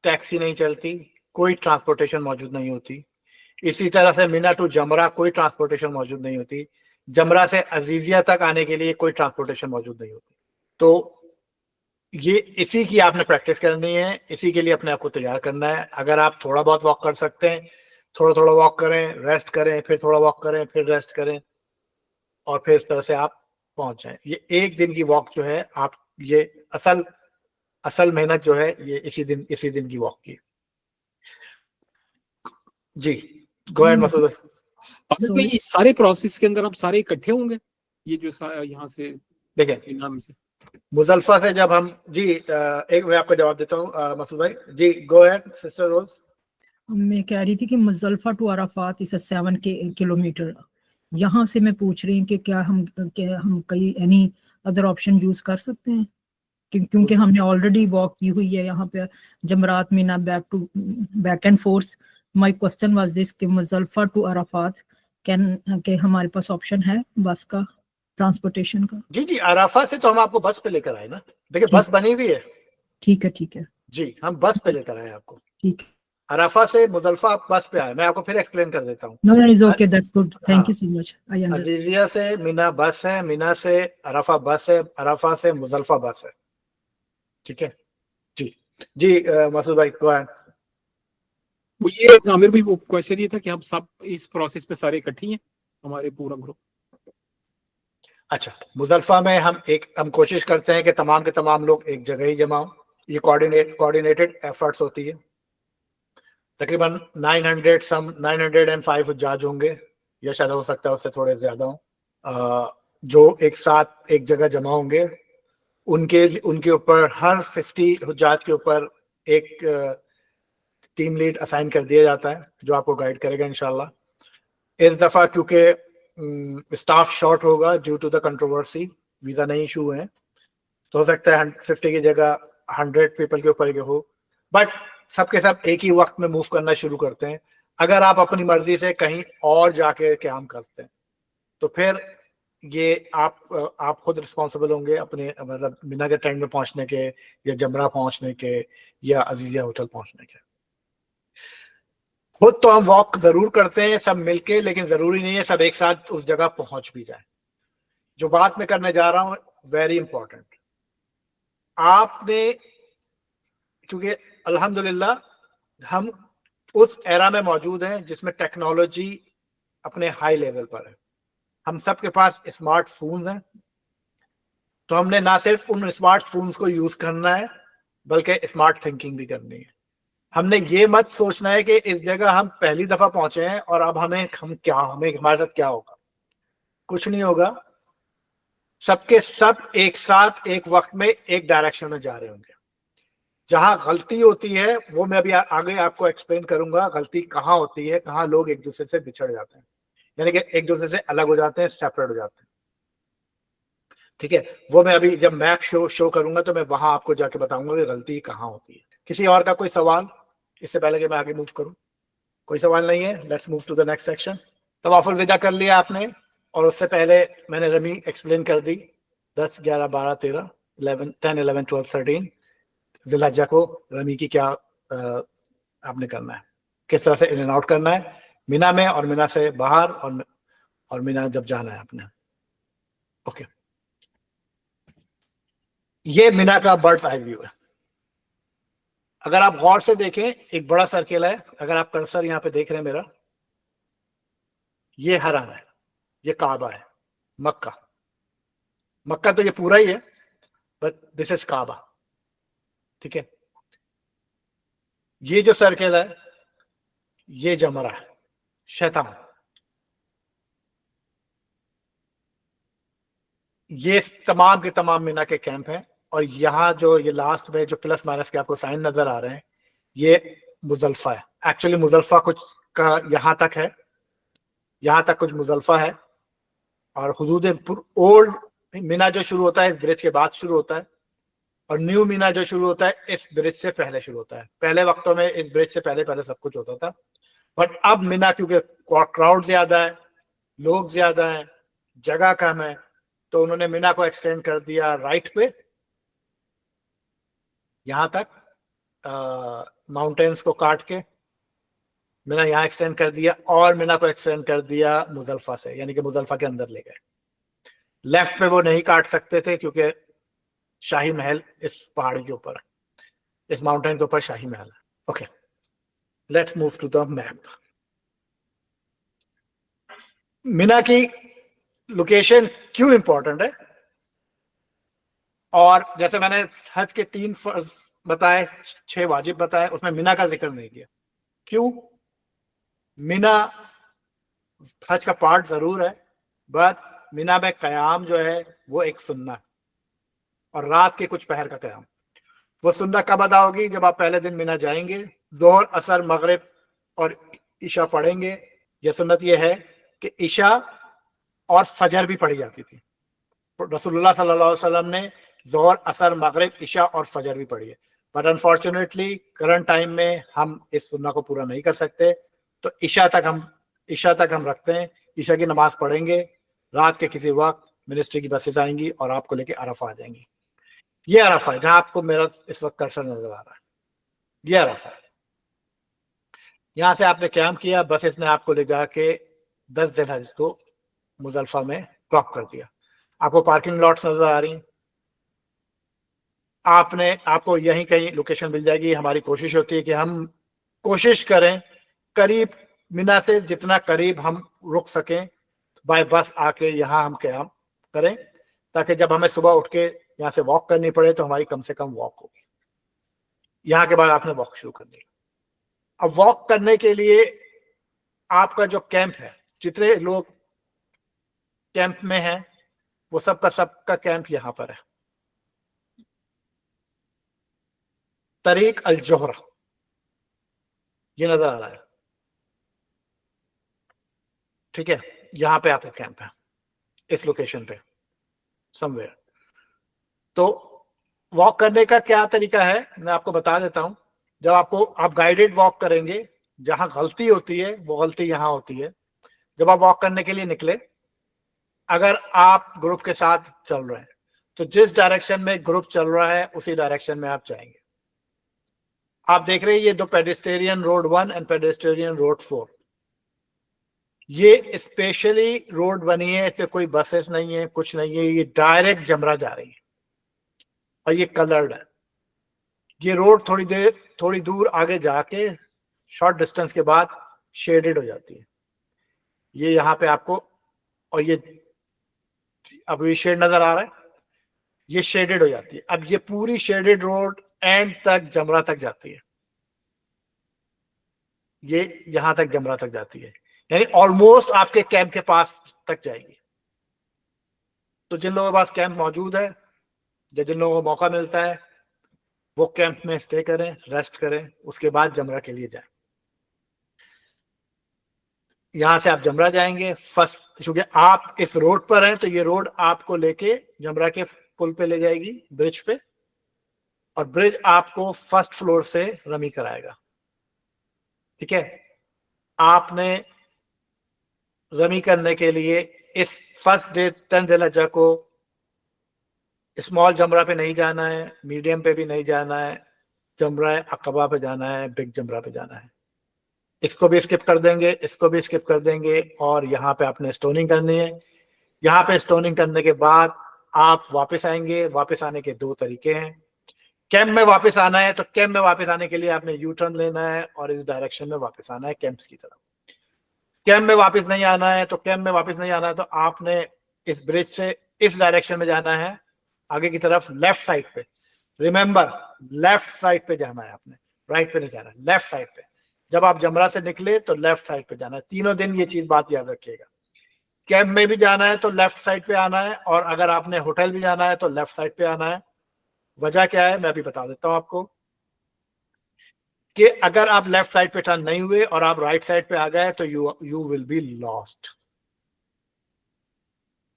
ٹیکسی نہیں چلتی, کوئی ٹرانسپورٹیشن موجود نہیں ہوتی. اسی طرح سے مینا ٹو جمرہ کوئی ٹرانسپورٹیشن موجود نہیں ہوتی. جمرہ سے عزیزیہ تک آنے کے لیے کوئی ٹرانسپورٹیشن موجود نہیں ہوتی. تو یہ اسی کی آپ نے پریکٹس کرنی ہے, اسی کے لیے اپنے آپ کو تیار کرنا ہے. اگر آپ تھوڑا بہت واک کر سکتے ہیں, تھوڑا واک کریں, ریسٹ کریں, پھر تھوڑا واک کریں, پھر ریسٹ کریں, اور پھر اس طرح سے آپ پہنچ جائیں. یہ ایک دن کی واک جو ہے, آپ یہ اصل محنت جو ہے یہ اسی دن کی واک کی. جی گو اہیڈ مسعود. تو یہ سارے پروسیس کے اندر ہم سارے اکٹھے ہوں گے, یہ جو یہاں سے دیکھیں مزدلفہ سے جب ہم, جی ایک میں آپ کو جواب دیتا ہوں مسعود بھائی. جی گو اہیڈ سسٹر روز. میں کہہ رہی تھی کہ Muzdalifah to Arafat us 7 kilometre, یہاں سے میں پوچھ رہی ہوں کہ کیا ہم کئی اینی ادر آپشن یوز کر سکتے ہیں, کیونکہ ہم نے آلریڈی واک کی ہوئی ہے یہاں پہ Jamarat Mina back and forth. My question was this کہ مزدلفہ ٹو عرفات کہ ہمارے پاس آپشن ہے بس کا, ٹرانسپورٹیشن کا؟ جی عرفہ سے تو ہم آپ کو بس پہ لے کر آئے نا, دیکھیں بس بنی ہوئی ہے. ٹھیک ہے جی, ہم بس پہ لے کر آئے آپ کو. ٹھیک ہے, عرفہ سے مزدلفہ آپ بس پہ آئے, میں آپ کو پھر ایکسپلین کر دیتا ہوں. Okay that's good, thank you so much. Aziziyah سے مینا بس ہے, مینا سے عرفہ بس ہے, عرفہ سے مزدلفہ بس ہے. ٹھیک ہے جی مسعود بھائی کو ہے. وہ یہ عامر بھائی وہ کوشچن یہ تھا کہ ہم سب اس پروسیس پہ سارے اکٹھے ہیں, ہمارے پورا گروپ. اچھا مزدلفہ میں ہم کوشش کرتے ہیں کہ تمام کے تمام لوگ ایک جگہ ہی جمع ہوں. یہ کوآرڈینیٹڈ ایفرٹس ہوتی ہے. تقریباً 905 حجاج ہوں گے, یا شاید ہو سکتا ہے اس سے تھوڑے زیادہ ہوں, جو ایک ساتھ ایک جگہ جمع ہوں گے. ان کے اوپر ہر 50 حجاج کے اوپر ایک ٹیم لیڈ اسائن کر دیا جاتا ہے, جو آپ کو گائیڈ کرے گا انشاءاللہ. اس دفعہ کیونکہ اسٹاف شارٹ ہوگا due to the controversy, visa نہیں ایشو ہیں, तो हो सकता है 50 की जगह 100 पीपल के ऊपर हो, बट सबके सब एक ही वक्त में मूव करना शुरू करते हैं। अगर आप अपनी मर्जी से कहीं और जाके क्याम करते हैं तो फिर ये आप खुद रिस्पॉन्सिबल होंगे अपने, मतलब मिना के टेंट में पहुंचने के, या जमरा पहुंचने के, या अजीजिया होटल पहुंचने के। खुद तो हम वॉक जरूर करते हैं सब मिलके, लेकिन जरूरी नहीं है सब एक साथ उस जगह पहुंच भी जाए। जो बात मैं करने जा रहा हूं वेरी इंपॉर्टेंट, आपने, क्योंकि अल्हम्दुलिल्लाह हम उस एरा में मौजूद हैं जिसमें टेक्नोलॉजी अपने हाई लेवल पर है, हम सबके पास स्मार्टफोन्स हैं, तो हमने ना सिर्फ उन स्मार्टफोन्स को यूज करना है बल्कि स्मार्ट थिंकिंग भी करनी है। हमने ये मत सोचना है कि इस जगह हम पहली दफा पहुंचे हैं और अब हमें हमारे साथ क्या होगा। कुछ नहीं होगा, सबके सब एक साथ एक वक्त में एक डायरेक्शन में जा रहे होंगे। जहां गलती होती है वो मैं अभी आगे आपको एक्सप्लेन करूंगा, गलती कहाँ होती है, कहाँ लोग एक दूसरे से बिछड़ जाते हैं, यानी कि एक दूसरे से अलग हो जाते हैं, सेपरेट हो जाते हैं। ठीक है, वो मैं अभी जब मैप शो करूंगा तो मैं वहां आपको जाके बताऊंगा कि गलती कहाँ होती है। किसी और का कोई सवाल इससे पहले कि मैं आगे मूव करूं? कोई सवाल नहीं है, let's move to the next section. तवाफुल विदा कर लिया आपने, और उससे पहले मैंने रमी एक्सप्लेन कर दी 10, 11, 12, 13, 11, 10, 11, 12, 13 जिलहज्जा को रमी की क्या आपने करना है, किस तरह से इन एंड आउट करना है मिना में, और मिना से बाहर, और मिना जब जाना है आपने। ओके, ये मिना का बर्ड्स आई व्यू है। अगर आप गौर से देखें एक बड़ा सर्किल है, अगर आप कर्सर यहां पे देख रहे हैं मेरा, ये हरम है, ये काबा है, मक्का। मक्का तो ये पूरा ही है, बट दिस इज काबा। ठीक है, ये जो सर्किल है ये जमरा है, शैतान। ये तमाम के तमाम मिना के कैंप हैं, और यहाँ जो ये लास्ट में जो प्लस माइनस के आपको साइन नजर आ रहे हैं ये मुजल्फा है। एक्चुअली मुजल्फा कुछ का यहाँ तक है, यहाँ तक कुछ मुजल्फा है, और हुदूद ओल्ड मिना जो शुरू होता है इस ब्रिज के बाद शुरू होता है, और न्यू मिना जो शुरू होता है इस ब्रिज से पहले शुरू होता है। पहले वक्तों में इस ब्रिज से पहले सब कुछ होता था, बट अब मिना क्योंकि क्राउड ज्यादा है, लोग ज्यादा है, जगह कम है, तो उन्होंने मिना को एक्सटेंड कर दिया राइट पे यहां तक, माउंटेन्स को काट के मिना यहां एक्सटेंड कर दिया, और मिना को एक्सटेंड कर दिया मुजल्फा से, यानी कि मुजल्फा के अंदर ले गए। लेफ्ट में वो नहीं काट सकते थे क्योंकि शाही महल इस पहाड़ी के ऊपर, इस माउंटेन के ऊपर शाही महल है। Okay, let's move to the map. Mina की लोकेशन क्यों इंपॉर्टेंट है, और जैसे मैंने हज के 3 फर्ज बताए, 6 वाजिब बताए, उसमें मिना का जिक्र नहीं किया। क्यों? मिना हज का पार्ट जरूर है, बट मिना में कयाम जो है वो एक सुन्ना है, और रात के कुछ पहर का कयाम। वो सुन्ना कब अदा होगी? जब आप पहले दिन मिना जाएंगे, जोहर, असर, मगरिब और ईशा पढ़ेंगे। यह सुन्नत यह है कि ईशा और फजर भी पढ़ी जाती थी। रसूलुल्लाह सल्लल्लाहु अलैहि वसल्लम ने जोहर, असर, मगरिब, ईशा और फजर भी पढ़ी है, बट अनफॉर्चुनेटली करंट टाइम में हम इस सुन्ना को पूरा नहीं कर सकते, तो ईशा तक हम रखते हैं। ईशा की नमाज पढ़ेंगे, रात के किसी वक्त मिनिस्ट्री की बसेस आएंगी और आपको लेके अरफा आ जाएंगी। ये अरफा है जहां आपको मेरा इस वक्त कर्सर नजर आ रहा है, ये अरफा है। यहां से आपने क्याम किया, बसेस ने आपको ले जाके 10 जिलहज को मुजल्फा में ड्रॉप कर दिया। आपको पार्किंग लॉट्स नजर आ रही हैं, आपको यहीं कहीं लोकेशन मिल जाएगी। हमारी कोशिश होती है कि हम कोशिश करें करीब मिना से जितना करीब हम रुक सकें बाय बस आके यहाँ हम क्याम करें, ताकि जब हमें सुबह उठ के यहाँ से वॉक करनी पड़े तो हमारी कम से कम वॉक होगी। यहाँ के बाद आपने वॉक शुरू करनी है। अब वॉक करने के लिए आपका जो कैंप है, जितने लोग कैंप में हैं वो सबका कैंप यहाँ पर है। तरीक अल जोहरा ये नजर आ रहा है, ठीक है, यहाँ पे आपका कैंप है, इस लोकेशन पे समवेयर। तो वॉक करने का क्या तरीका है मैं आपको बता देता हूं। जब आप गाइडेड वॉक करेंगे, जहां गलती होती है वो गलती यहां होती है। जब आप वॉक करने के लिए निकले, अगर आप ग्रुप के साथ चल रहे हैं तो जिस डायरेक्शन में ग्रुप चल रहा है उसी डायरेक्शन में आप जाएंगे। आप देख रहे हैं ये दो pedestrian road 1 and pedestrian road 4, ये स्पेशली रोड बनी है, इसमें कोई बसेस नहीं है, कुछ नहीं है, ये डायरेक्ट जमरा जा रही है और ये कलर्ड है। ये रोड थोड़ी दूर आगे जाके शॉर्ट डिस्टेंस के बाद शेडेड हो जाती है। ये यहाँ पे आपको, और ये अब ये शेड नजर आ रहा है, ये शेडेड हो जाती है। अब ये पूरी शेडेड रोड एंड तक जमरा तक जाती है, ये यहां तक जमरा तक जाती है, यानी ऑलमोस्ट आपके कैंप के पास तक जाएगी। तो जिन लोगों के पास कैंप मौजूद है या जिन लोगों को मौका मिलता है वो कैंप में स्टे करें, रेस्ट करें, उसके बाद जमरा के लिए जाएं। यहां से आप जमरा जाएंगे फर्स्ट, क्योंकि आप इस रोड पर हैं तो ये रोड आपको लेके जमरा के पुल पे ले जाएगी, ब्रिज पे, और ब्रिज आपको फर्स्ट फ्लोर से रमी कराएगा। ठीक है, आपने रमी करने के लिए इस फर्स्ट डे 10 ज़िलहिज्जा को स्मॉल जमरा पे नहीं जाना है, मीडियम पे भी नहीं जाना है, जमरा अकबा पे जाना है, बिग जमरा पे जाना है। इसको भी स्किप कर देंगे, इसको भी स्किप कर देंगे, और यहाँ पे आपने स्टोनिंग करनी है। यहाँ पे स्टोनिंग करने के बाद आप वापस आएंगे। वापस आने के दो तरीके हैं। कैंप में वापस आना है तो कैंप में वापस आने के लिए आपने यू टर्न लेना है और इस डायरेक्शन में वापस आना है कैंप्स की तरफ। कैंप में वापस नहीं आना है तो कैंप में वापस नहीं आना है तो आपने इस ब्रिज से इस डायरेक्शन में जाना है, आगे की तरफ, लेफ्ट साइड पे। रिमेंबर, लेफ्ट साइड पे जाना है आपने, राइट पे नहीं जाना, लेफ्ट साइड पे। जब आप जमरा से निकले तो लेफ्ट साइड पे जाना है। तीनों दिन ये चीज बात याद रखिएगा। कैंप में भी जाना है तो लेफ्ट साइड पे आना है, और अगर आपने होटल भी जाना है तो लेफ्ट साइड पे आना है। वजह क्या है मैं अभी बता देता हूं आपको, कि अगर आप लेफ्ट साइड पे टर्न नहीं हुए और आप राइट साइड पे आ गए तो यू विल बी लॉस्ट।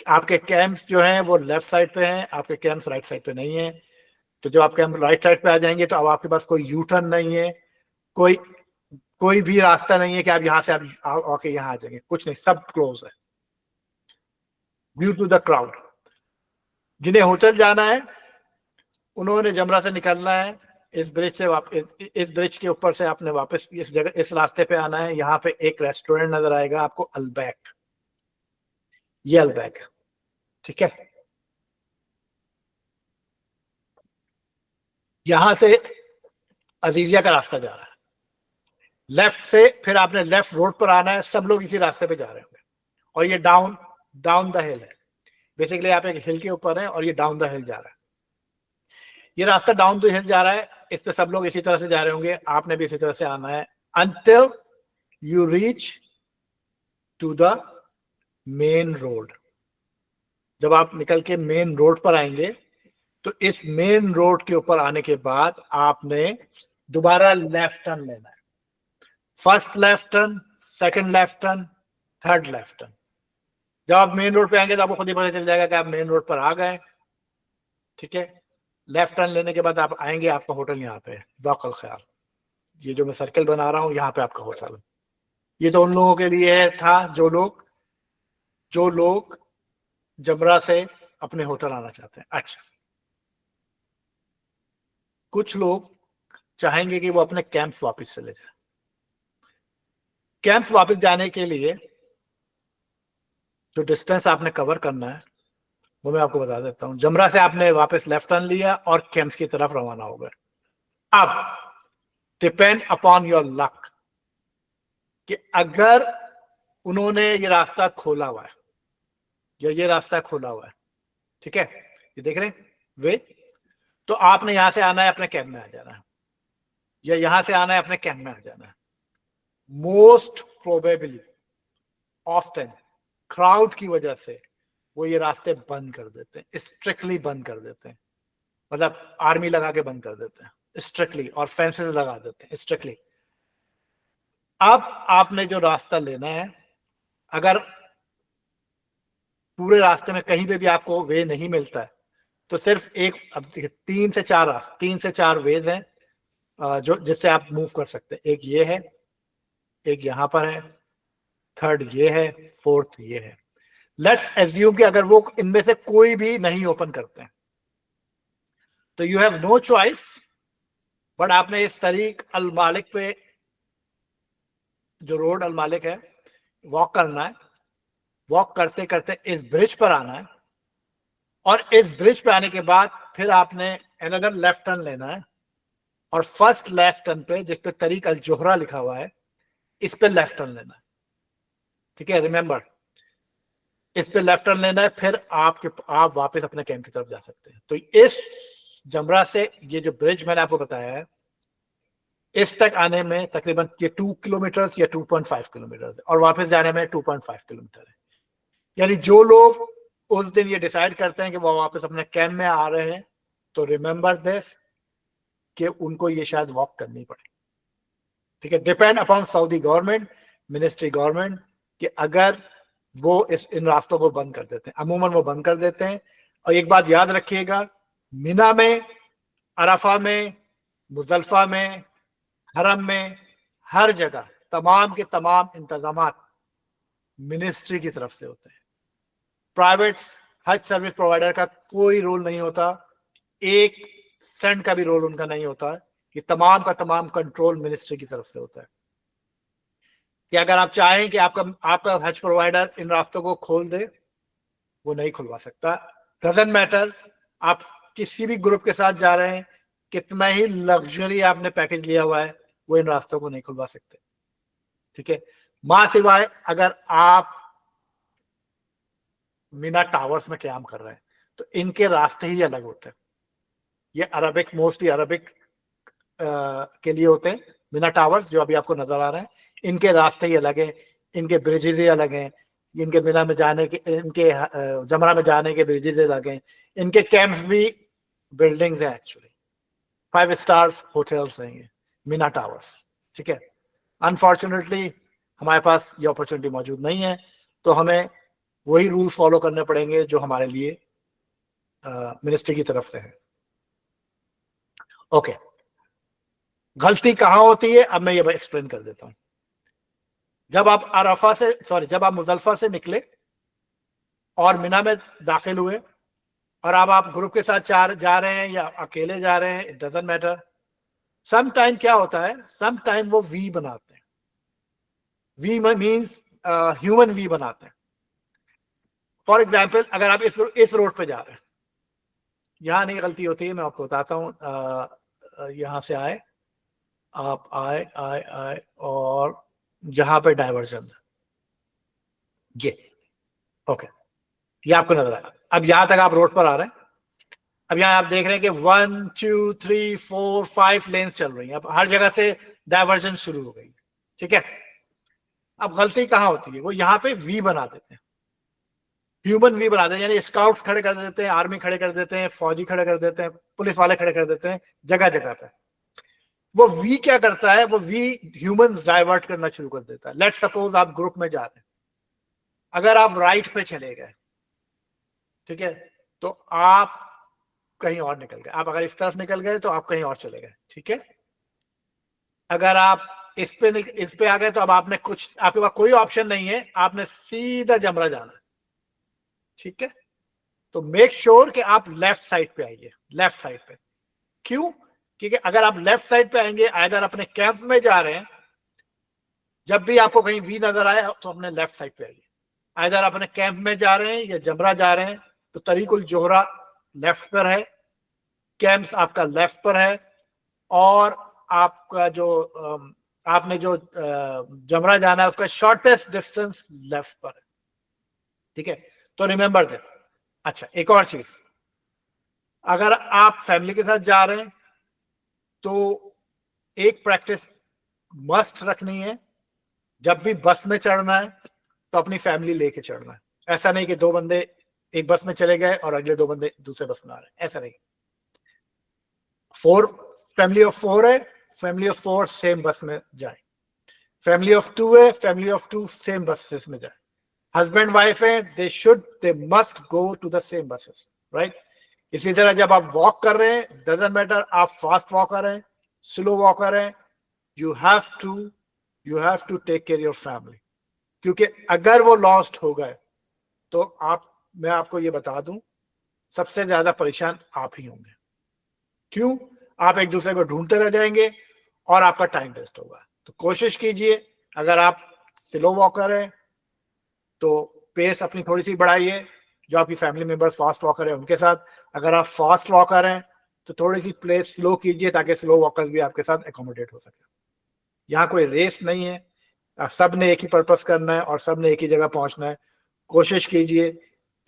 आपके कैंप्स जो हैं वो लेफ्ट साइड पे हैं, आपके कैंप्स राइट साइड पे नहीं है। तो जब आप कैंप राइट साइड पे आ जाएंगे तो अब आपके पास कोई यू टर्न नहीं है, कोई भी रास्ता नहीं है कि आप यहां से आके यहां आ जाएंगे, कुछ नहीं, सब क्लोज है ड्यू टू द क्राउड। जिन्हें होटल जाना है उन्होंने जमरा से निकलना है, इस ब्रिज से वापस, इस ब्रिज के ऊपर से आपने वापस इस जगह, इस रास्ते पे आना है। यहाँ पे एक रेस्टोरेंट नजर आएगा आपको, अलबैक, ये अलबैक है। ठीक है, यहां से अजीजिया का रास्ता जा रहा है लेफ्ट से, फिर आपने लेफ्ट रोड पर आना है। सब लोग इसी रास्ते पे जा रहे होंगे, और ये डाउन द हिल है। बेसिकली आप एक हिल के ऊपर हैं और ये डाउन द हिल जा रहा है। ये रास्ता डाउन द हिल जा रहा है, इस पे सब लोग इसी तरह से जा रहे होंगे, आपने भी इसी तरह से आना है until you reach to the main road। जब आप निकल के मेन रोड पर आएंगे तो इस मेन रोड के ऊपर आने के बाद आपने दोबारा लेफ्ट टर्न लेना है। First left turn, second left turn, third left turn. जब आप मेन रोड पे आएंगे तो आपको खुद ही पता चल जाएगा कि आप मेन रोड पर आ गए। ठीक है, लेफ्ट टर्न लेने के बाद आप आएंगे, आपका होटल यहाँ पे है, ज़ाक़ल ख्याल। ये जो मैं सर्कल बना रहा हूँ यहाँ पे आपका होटल है। ये तो उन लोगों के लिए था जो लोग जमरा से अपने होटल आना चाहते हैं। अच्छा, कुछ लोग चाहेंगे कि वो अपने कैंप्स वापस चले जाए। कैंप्स वापस जाने के लिए जो डिस्टेंस आपने कवर करना है वो मैं आपको बता देता हूं। जमरा से आपने वापस लेफ्ट टर्न लिया और कैंप्स की तरफ रवाना हो गए। अब डिपेंड अपॉन योर लक कि अगर उन्होंने ये रास्ता खोला हुआ है या ये रास्ता खोला हुआ है, ठीक है, ये देख रहे हैं वे, तो आपने यहां से आना है, अपने कैंप में आ जाना है, या यहां से आना है, अपने कैंप में आ जाना है। मोस्ट प्रोबेबली ऑफ्टन क्राउड की वजह से वो ये रास्ते बंद कर देते हैं, स्ट्रिक्टली बंद कर देते हैं, मतलब आर्मी लगा के बंद कर देते हैं स्ट्रिक्टली, और फेंसेस लगा देते हैं स्ट्रिक्टली। अब आपने जो रास्ता लेना है, अगर पूरे रास्ते में कहीं पे भी आपको वे नहीं मिलता है तो सिर्फ एक, अब देखिए 3 से 4 वेज हैं जो जिससे आप मूव कर सकते हैं. एक ये है, एक यहां पर है, थर्ड ये है, फोर्थ ये है. लेट्स एज्यूम कि अगर वो इनमें से कोई भी नहीं ओपन करते हैं तो you have no choice, but आपने इस तरीक अल मालिक पे, जो रोड अल मालिक है, वॉक करना है. वॉक करते करते इस ब्रिज पर आना है, और इस ब्रिज पे आने के बाद फिर आपने अनदर लेफ्ट टर्न लेना है, और फर्स्ट लेफ्ट टर्न पे जिस पे तरीक अल जोहरा लिखा हुआ है, इस पे लेफ्ट टर्न लेना है. ठीक है, रिमेंबर, इस पे लेफ्ट टर्न लेना है, फिर आप वापस अपने कैंप की तरफ जा सकते हैं. तो इस जमरा से ये जो ब्रिज मैंने आपको बताया है, इस तक आने में तकरीबन ये 2 किलोमीटर या 2.5 किलोमीटर है, और वापस जाने में 2.5 किलोमीटर है. यानी जो लोग उस दिन ये डिसाइड करते हैं कि वो वापस अपने कैंप में आ रहे हैं, तो रिमेंबर दिस कि उनको ये शायद वॉक करनी पड़े. ठीक है, depend upon Saudi government, ministry government, कि अगर वो इन रास्तों को बंद कर देते हैं. अमूमन वो बंद कर देते हैं. और एक बात याद रखिएगा, मिना में, अरफा में, मुजल्फा में, हरम में, हर जगह तमाम के तमाम इंतजामात मिनिस्ट्री की तरफ से होते हैं. प्राइवेट हज सर्विस प्रोवाइडर का कोई रोल नहीं होता, 1 सेंट का भी रोल उनका नहीं होता. ये तमाम का तमाम कंट्रोल मिनिस्ट्री की तरफ से होता है. कि अगर आप चाहें कि आपका हज प्रोवाइडर इन रास्तों को खोल दे, वो नहीं खुलवा सकता. डजंट मैटर आप किसी भी ग्रुप के साथ जा रहे हैं, कितना ही लग्जरी आपने पैकेज लिया हुआ है, वो इन रास्तों को नहीं खुलवा सकते. ठीक है, मां सिवाय अगर आप मीना टावर्स में क्याम कर रहे हैं, तो इनके रास्ते ही अलग होते हैं. ये अरबिक, मोस्टली अरबिक के लिए होते हैं. मीना टावर्स जो अभी आपको नजर आ रहे हैं, इनके रास्ते ही अलग हैं, इनके ब्रिजेज ही अलग हैं, इनके मीना में जाने के, इनके जमरा में जाने के ब्रिजेज अलग हैं. इनके कैंप्स भी बिल्डिंग्स हैं, एक्चुअली 5 स्टार होटल्स हैं ये मीना टावर्स. ठीक है, अनफॉर्चुनेटली हमारे पास ये अपॉर्चुनिटी मौजूद नहीं है, तो हमें वही रूल्स फॉलो करने पड़ेंगे जो हमारे लिए मिनिस्ट्री की तरफ से है. ओके, गलती कहां होती है अब मैं ये एक्सप्लेन कर देता हूं. जब आप मुजल्फा से निकले और मिना में दाखिल हुए, और अब आप ग्रुप के साथ जा रहे हैं या अकेले जा रहे हैं, it doesn't matter. Some time क्या होता है, सम टाइम वो वी बनाते हैं. वी मीन्स ह्यूमन वी बनाते हैं. फॉर एग्जाम्पल, अगर आप इस रोड पे जा रहे हैं, यहां नहीं गलती होती है, मैं आपको बताता हूं. यहां से आए, आप आए और जहां पे डाइवर्जन है ये, ओके, ये आपको नजर आया. अब यहां तक आप रोड पर आ रहे हैं. अब यहां आप देख रहे हैं कि 1 2 3 4 5 लेन्स चल रही हैं. अब हर जगह से डाइवर्जन शुरू हो गई. ठीक है, अब गलती कहां होती है, वो यहां पे वी बना देते हैं, ह्यूमन वी बना देते हैं. यानी स्काउट्स खड़े कर देते हैं, आर्मी खड़े कर देते हैं, फौजी खड़े कर देते हैं, पुलिस वाले खड़े कर देते हैं जगह जगह पे. वो वी क्या करता है, वो वी ह्यूमंस डाइवर्ट करना शुरू कर देता है. लेट्स सपोज आप ग्रुप में जा रहे हैं, अगर आप राइट पे चले गए, ठीक है, तो आप कहीं और निकल गए. आप अगर इस तरफ निकल गए तो आप कहीं और चले गए. ठीक है, अगर आप इस पे आ गए तो अब आपके पास कोई ऑप्शन नहीं है, आपने सीधा जमरा जाना है. ठीक है, तो मेक श्योर कि आप लेफ्ट साइड पे आइए. लेफ्ट साइड पे क्यों, क्योंकि अगर आप लेफ्ट साइड पे आएंगे, आइदर अपने कैंप में जा रहे हैं, जब भी आपको कहीं वी नजर आए तो अपने लेफ्ट साइड पे आइए. आइदर अपने कैंप में जा रहे हैं या जमरा जा रहे हैं, तो तरीकुल जोहरा लेफ्ट पर है, कैंप्स आपका लेफ्ट पर है, और आपका जो आपने जो जमरा जाना है उसका शॉर्टेस्ट डिस्टेंस लेफ्ट पर है. ठीक है, तो रिमेंबर दिस. अच्छा, एक और चीज, अगर आप फैमिली के साथ जा रहे हैं तो एक प्रैक्टिस मस्ट रखनी है, जब भी बस में चढ़ना है तो अपनी फैमिली लेके चढ़ना है. ऐसा नहीं कि 2 बंदे एक बस में चले गए और अगले 2 बंदे दूसरे बस में आ रहे हैं, ऐसा नहीं. 4 फैमिली ऑफ 4 है, फैमिली ऑफ 4 सेम बस में जाए. फैमिली ऑफ 2 है, फैमिली ऑफ 2 सेम बसेस में जाए. हस्बैंड वाइफ है, they must go to the same buses, right. इसी तरह जब आप वॉक कर रहे हैं, डजंट मैटर आप फास्ट वॉकर हैं, स्लो वॉकर हैं, you have to take care your family, क्योंकि अगर वो लॉस्ट हो गए तो मैं आपको ये बता दूं, सबसे ज्यादा परेशान आप ही होंगे। क्यों? आप एक दूसरे को ढूंढते रह जाएंगे और आपका टाइम वेस्ट होगा। तो कोशिश कीजिए, अगर आप स्लो वॉकर हैं तो पेस अपनी थोड़ी सी बढ़ाइए, जो आपकी फैमिली मेंबर्स फास्ट वॉकर है उनके साथ। अगर आप फास्ट वॉकर हैं तो थोड़ी सी पेस स्लो कीजिए, ताकि स्लो वॉकर्स भी आपके साथ एकोमोडेट हो सके। यहाँ कोई रेस नहीं है, सब ने एक ही पर्पस करना है और सब ने एक ही जगह पहुंचना है। कोशिश कीजिए,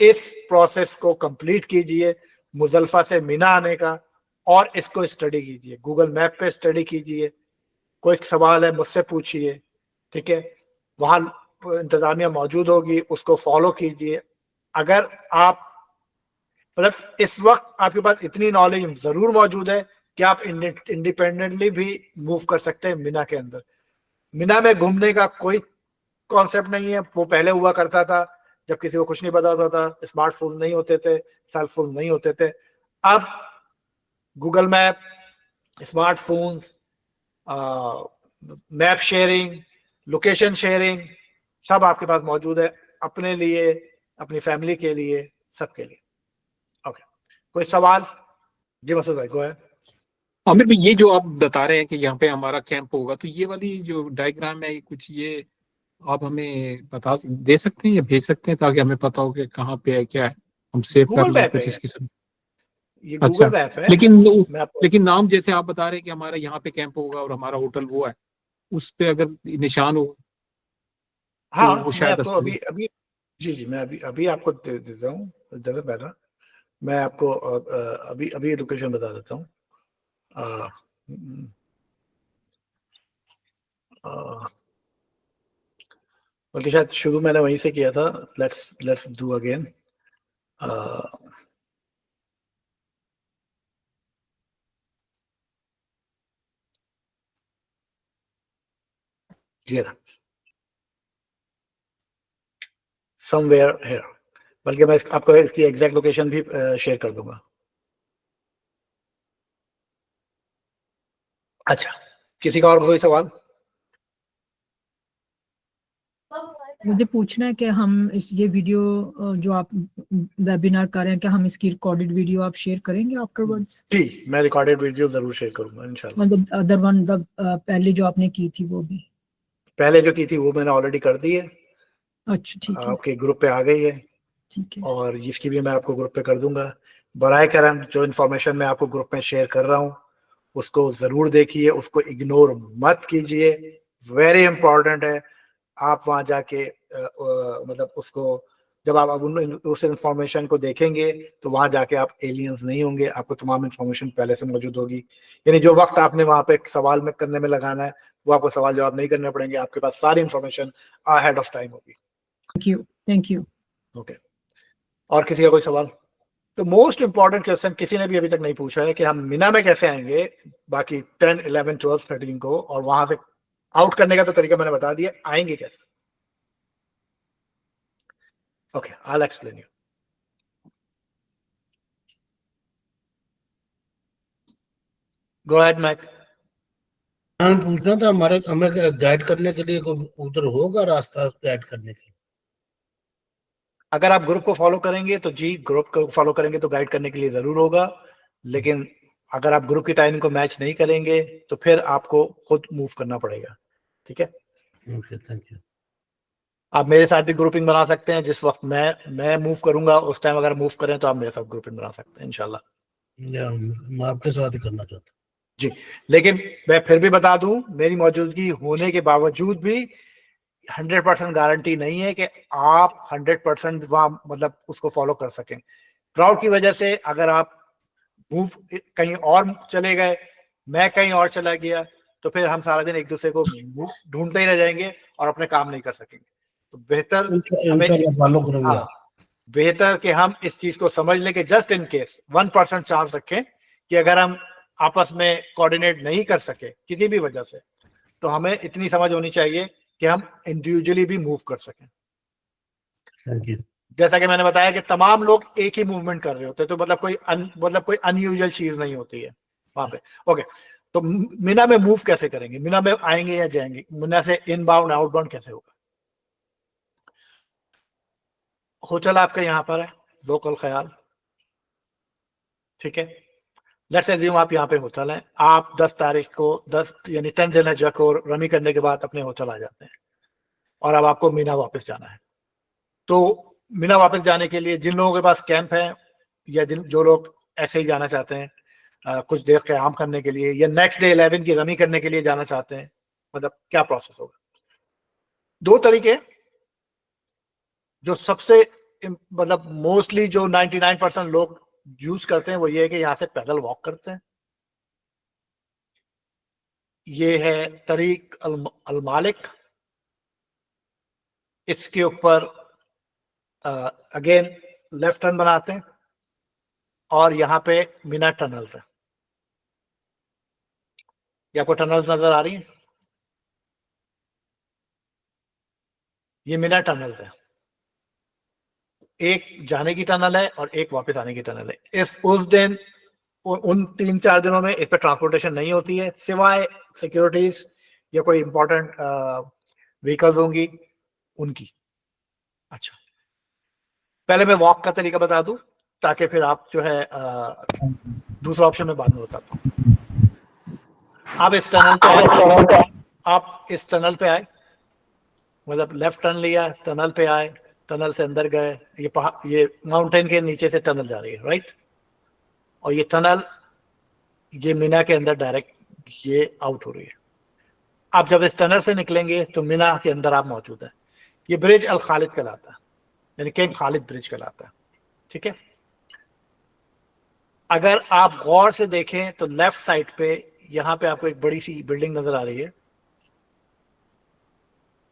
इस प्रोसेस को कंप्लीट कीजिए, मुजल्फा से मिना आने का, और इसको स्टडी कीजिए, गूगल मैप पे स्टडी कीजिए। कोई सवाल है मुझसे पूछिए, ठीक है, वहां इंतजामिया मौजूद होगी, उसको फॉलो कीजिए। अगर आप मतलब इस वक्त आपके पास इतनी नॉलेज जरूर मौजूद है कि आप इंडिपेंडेंटली भी मूव कर सकते हैं मिना के अंदर। मिना में घूमने का कोई कॉन्सेप्ट नहीं है, वो पहले हुआ करता था जब किसी को कुछ नहीं पता होता था, स्मार्टफोन नहीं होते थे, सेल फोन नहीं होते थे। अब Google map, smartphones, map sharing, location sharing, सब आपके पास मौजूद है, अपने लिए, अपनी फैमिली के लिए, सबके लिए। ओके, कोई सवाल? जी मसूद भाई, गो है। आमिर भाई, ये जो आप बता रहे हैं कि यहाँ पे हमारा कैंप होगा, तो ये वाली जो डायग्राम है कुछ, ये आप हमें दे सकते हैं या भेज सकते हैं, ताकि हमें पता हो कि कहाँ पे है, क्या है, हम सेव कर गूगल लें मैप कुछ है, इस किस्म। ये अच्छा, गूगल मैप है। लेकिन नाम जैसे आप बता रहे हैं कि हमारा यहाँ पे कैंप होगा और हमारा होटल वो है, उस पे अगर निशान हो हाँ, तो वो मैं शायद आपको अभी जी मैं अभी आपको दे देता हूँ, जैसे पहला मैं आपको अभी लोकेशन बता देता हूँ। बल्कि शायद शुरू मैंने वहीं से किया था। Let's do again. Somewhere here, बल्कि मैं आपको इसकी एग्जैक्ट लोकेशन भी शेयर कर दूंगा। अच्छा, किसी का और कोई सवाल? मुझे पूछना है कि हम ये वीडियो जो आप वेबिनार कर रहे हैं, क्या हम इसकी रिकॉर्डेड वीडियो आप शेयर करेंगे आफ्टरवर्ड्स? जी, मैं रिकॉर्डेड वीडियो जरूर शेयर करूंगा इंशाल्लाह। मतलब अदर वन, पहले जो आपने की थी वो भी? पहले जो की थी वो मैंने ऑलरेडी कर दी है। अच्छा, ठीक है, आपके ग्रुप पे आ गई है, ठीक है। और इसकी भी मैं आपको ग्रुप पे कर दूंगा। बराए करम जो इन्फॉर्मेशन मैं आपको ग्रुप में शेयर कर रहा हूँ उसको जरूर देखिए, उसको इग्नोर मत कीजिए, वेरी इंपॉर्टेंट है। आप वहां जाके मतलब उसको जब आप उस इंफॉर्मेशन को देखेंगे तो वहां जाके आप एलियंस नहीं होंगे, आपको तमाम इंफॉर्मेशन पहले से मौजूद होगी। यानी जो वक्त आपने वहां पे सवाल में करने में लगाना है वो आपको सवाल जवाब नहीं करने पड़ेंगे, आपके पास सारी इंफॉर्मेशन अहेड ऑफ टाइम होगी। Thank you. ओके, और किसी का कोई सवाल? तो मोस्ट इंपॉर्टेंट क्वेश्चन किसी ने भी अभी तक नहीं पूछा है कि हम मिना में कैसे आएंगे बाकी 10, 11, 12, 13 को, और वहां से आउट करने का तो तरीका मैंने बता दिया, आएंगे कैसे? Okay, I will explain you. Go ahead mic. हमें पूछना था, हमें गाइड करने के लिए कोई उधर होगा रास्ता गाइड करने के लिए? अगर आप ग्रुप को फॉलो करेंगे तो जी, ग्रुप को फॉलो करेंगे तो गाइड करने के लिए जरूर होगा, लेकिन अगर आप ग्रुप की टाइमिंग को मैच नहीं करेंगे तो फिर आपको खुद मूव करना पड़ेगा, ठीक है? Okay, thank you. आप मेरे साथ भी ग्रुपिंग बना सकते हैं, जिस वक्त मैं मूव करूंगा उस टाइम अगर मूव करें तो आप मेरे साथ ग्रुपिंग बना सकते हैं इंशाल्लाह। मैं आपके साथ ही करना चाहता जी, लेकिन मैं फिर भी बता दूं, मेरी मौजूदगी होने के बावजूद भी 100% गारंटी नहीं है कि आप 100% वहां मतलब उसको फॉलो कर सकें। क्राउड की वजह से अगर आप मूव कहीं और चले गए, मैं कहीं और चला गया, तो फिर हम सारा दिन एक दूसरे को ढूंढते ही रह जाएंगे और अपने काम नहीं कर सकेंगे। तो बेहतर इंशाल्लाह फॉलो करूंगा। हाँ, बेहतर कि हम इस चीज को समझ लें कि जस्ट इन केस 1% चांस रखें कि अगर हम आपस में कोऑर्डिनेट नहीं कर सके किसी भी वजह से, तो हमें इतनी समझ होनी चाहिए कि हम इंडिविजुअली भी मूव कर सकें। Thank you. जैसा कि मैंने बताया कि तमाम लोग एक ही मूवमेंट कर रहे होते हैं, तो मतलब कोई अनयूजुअल चीज नहीं होती है वहां पे। ओके, तो मीना में मूव कैसे करेंगे, मीना में आएंगे या जाएंगे, मीना से इनबाउंड आउटबाउंड कैसे होगा? होटल आपका यहाँ पर है, लोकल ख्याल, ठीक है। लेट्स एज्यूम आप यहाँ पे होटल है, आप 10 तारीख को 10 यानी 10 ज़िलहिज्जा को रमी करने के बाद अपने होटल आ जाते हैं और अब आपको मीना वापस जाना है। तो मीना वापस जाने के लिए जिन लोगों के पास कैंप है या जो लोग ऐसे ही जाना चाहते हैं कुछ देर क़याम करने के लिए, या नेक्स्ट डे 11 की रमी करने के लिए जाना चाहते हैं, मतलब क्या प्रोसेस होगा? 2 तरीके जो सबसे मतलब मोस्टली जो 99% लोग यूज करते हैं वो ये है कि यहाँ से पैदल वॉक करते हैं। ये है तरीक अल मालिक, इसके ऊपर अगेन लेफ्ट टर्न बनाते हैं और यहाँ पे मीना टनल्स है। ये आपको टनल्स नजर आ रही है? ये मीना टनल्स है, एक जाने की टनल है और एक वापस आने की टनल है। उस दिन उन 3-4 दिनों में इस पर ट्रांसपोर्टेशन नहीं होती है, सिवाय सिक्योरिटीज या कोई इंपॉर्टेंट व्हीकल्स होंगी उनकी। अच्छा, पहले मैं वॉक का तरीका बता दूं ताकि फिर आप जो है दूसरा ऑप्शन में बाद में बताता हूँ। आप इस टनल पे आए, मतलब लेफ्ट टर्न लिया, टनल पे आए, टनल से अंदर गए, ये माउंटेन के नीचे से टनल जा रही है, राइट? और ये टनल ये मीना के अंदर डायरेक्ट ये आउट हो रही है। आप जब इस टनल से निकलेंगे तो मीना के अंदर आप मौजूद है। ये ब्रिज अल खालिद कहलाता है, यानी किंग खालिद ब्रिज कहलाता है, ठीक है। अगर आप गौर से देखें तो लेफ्ट साइड पे यहाँ पे आपको एक बड़ी सी बिल्डिंग नजर आ रही है,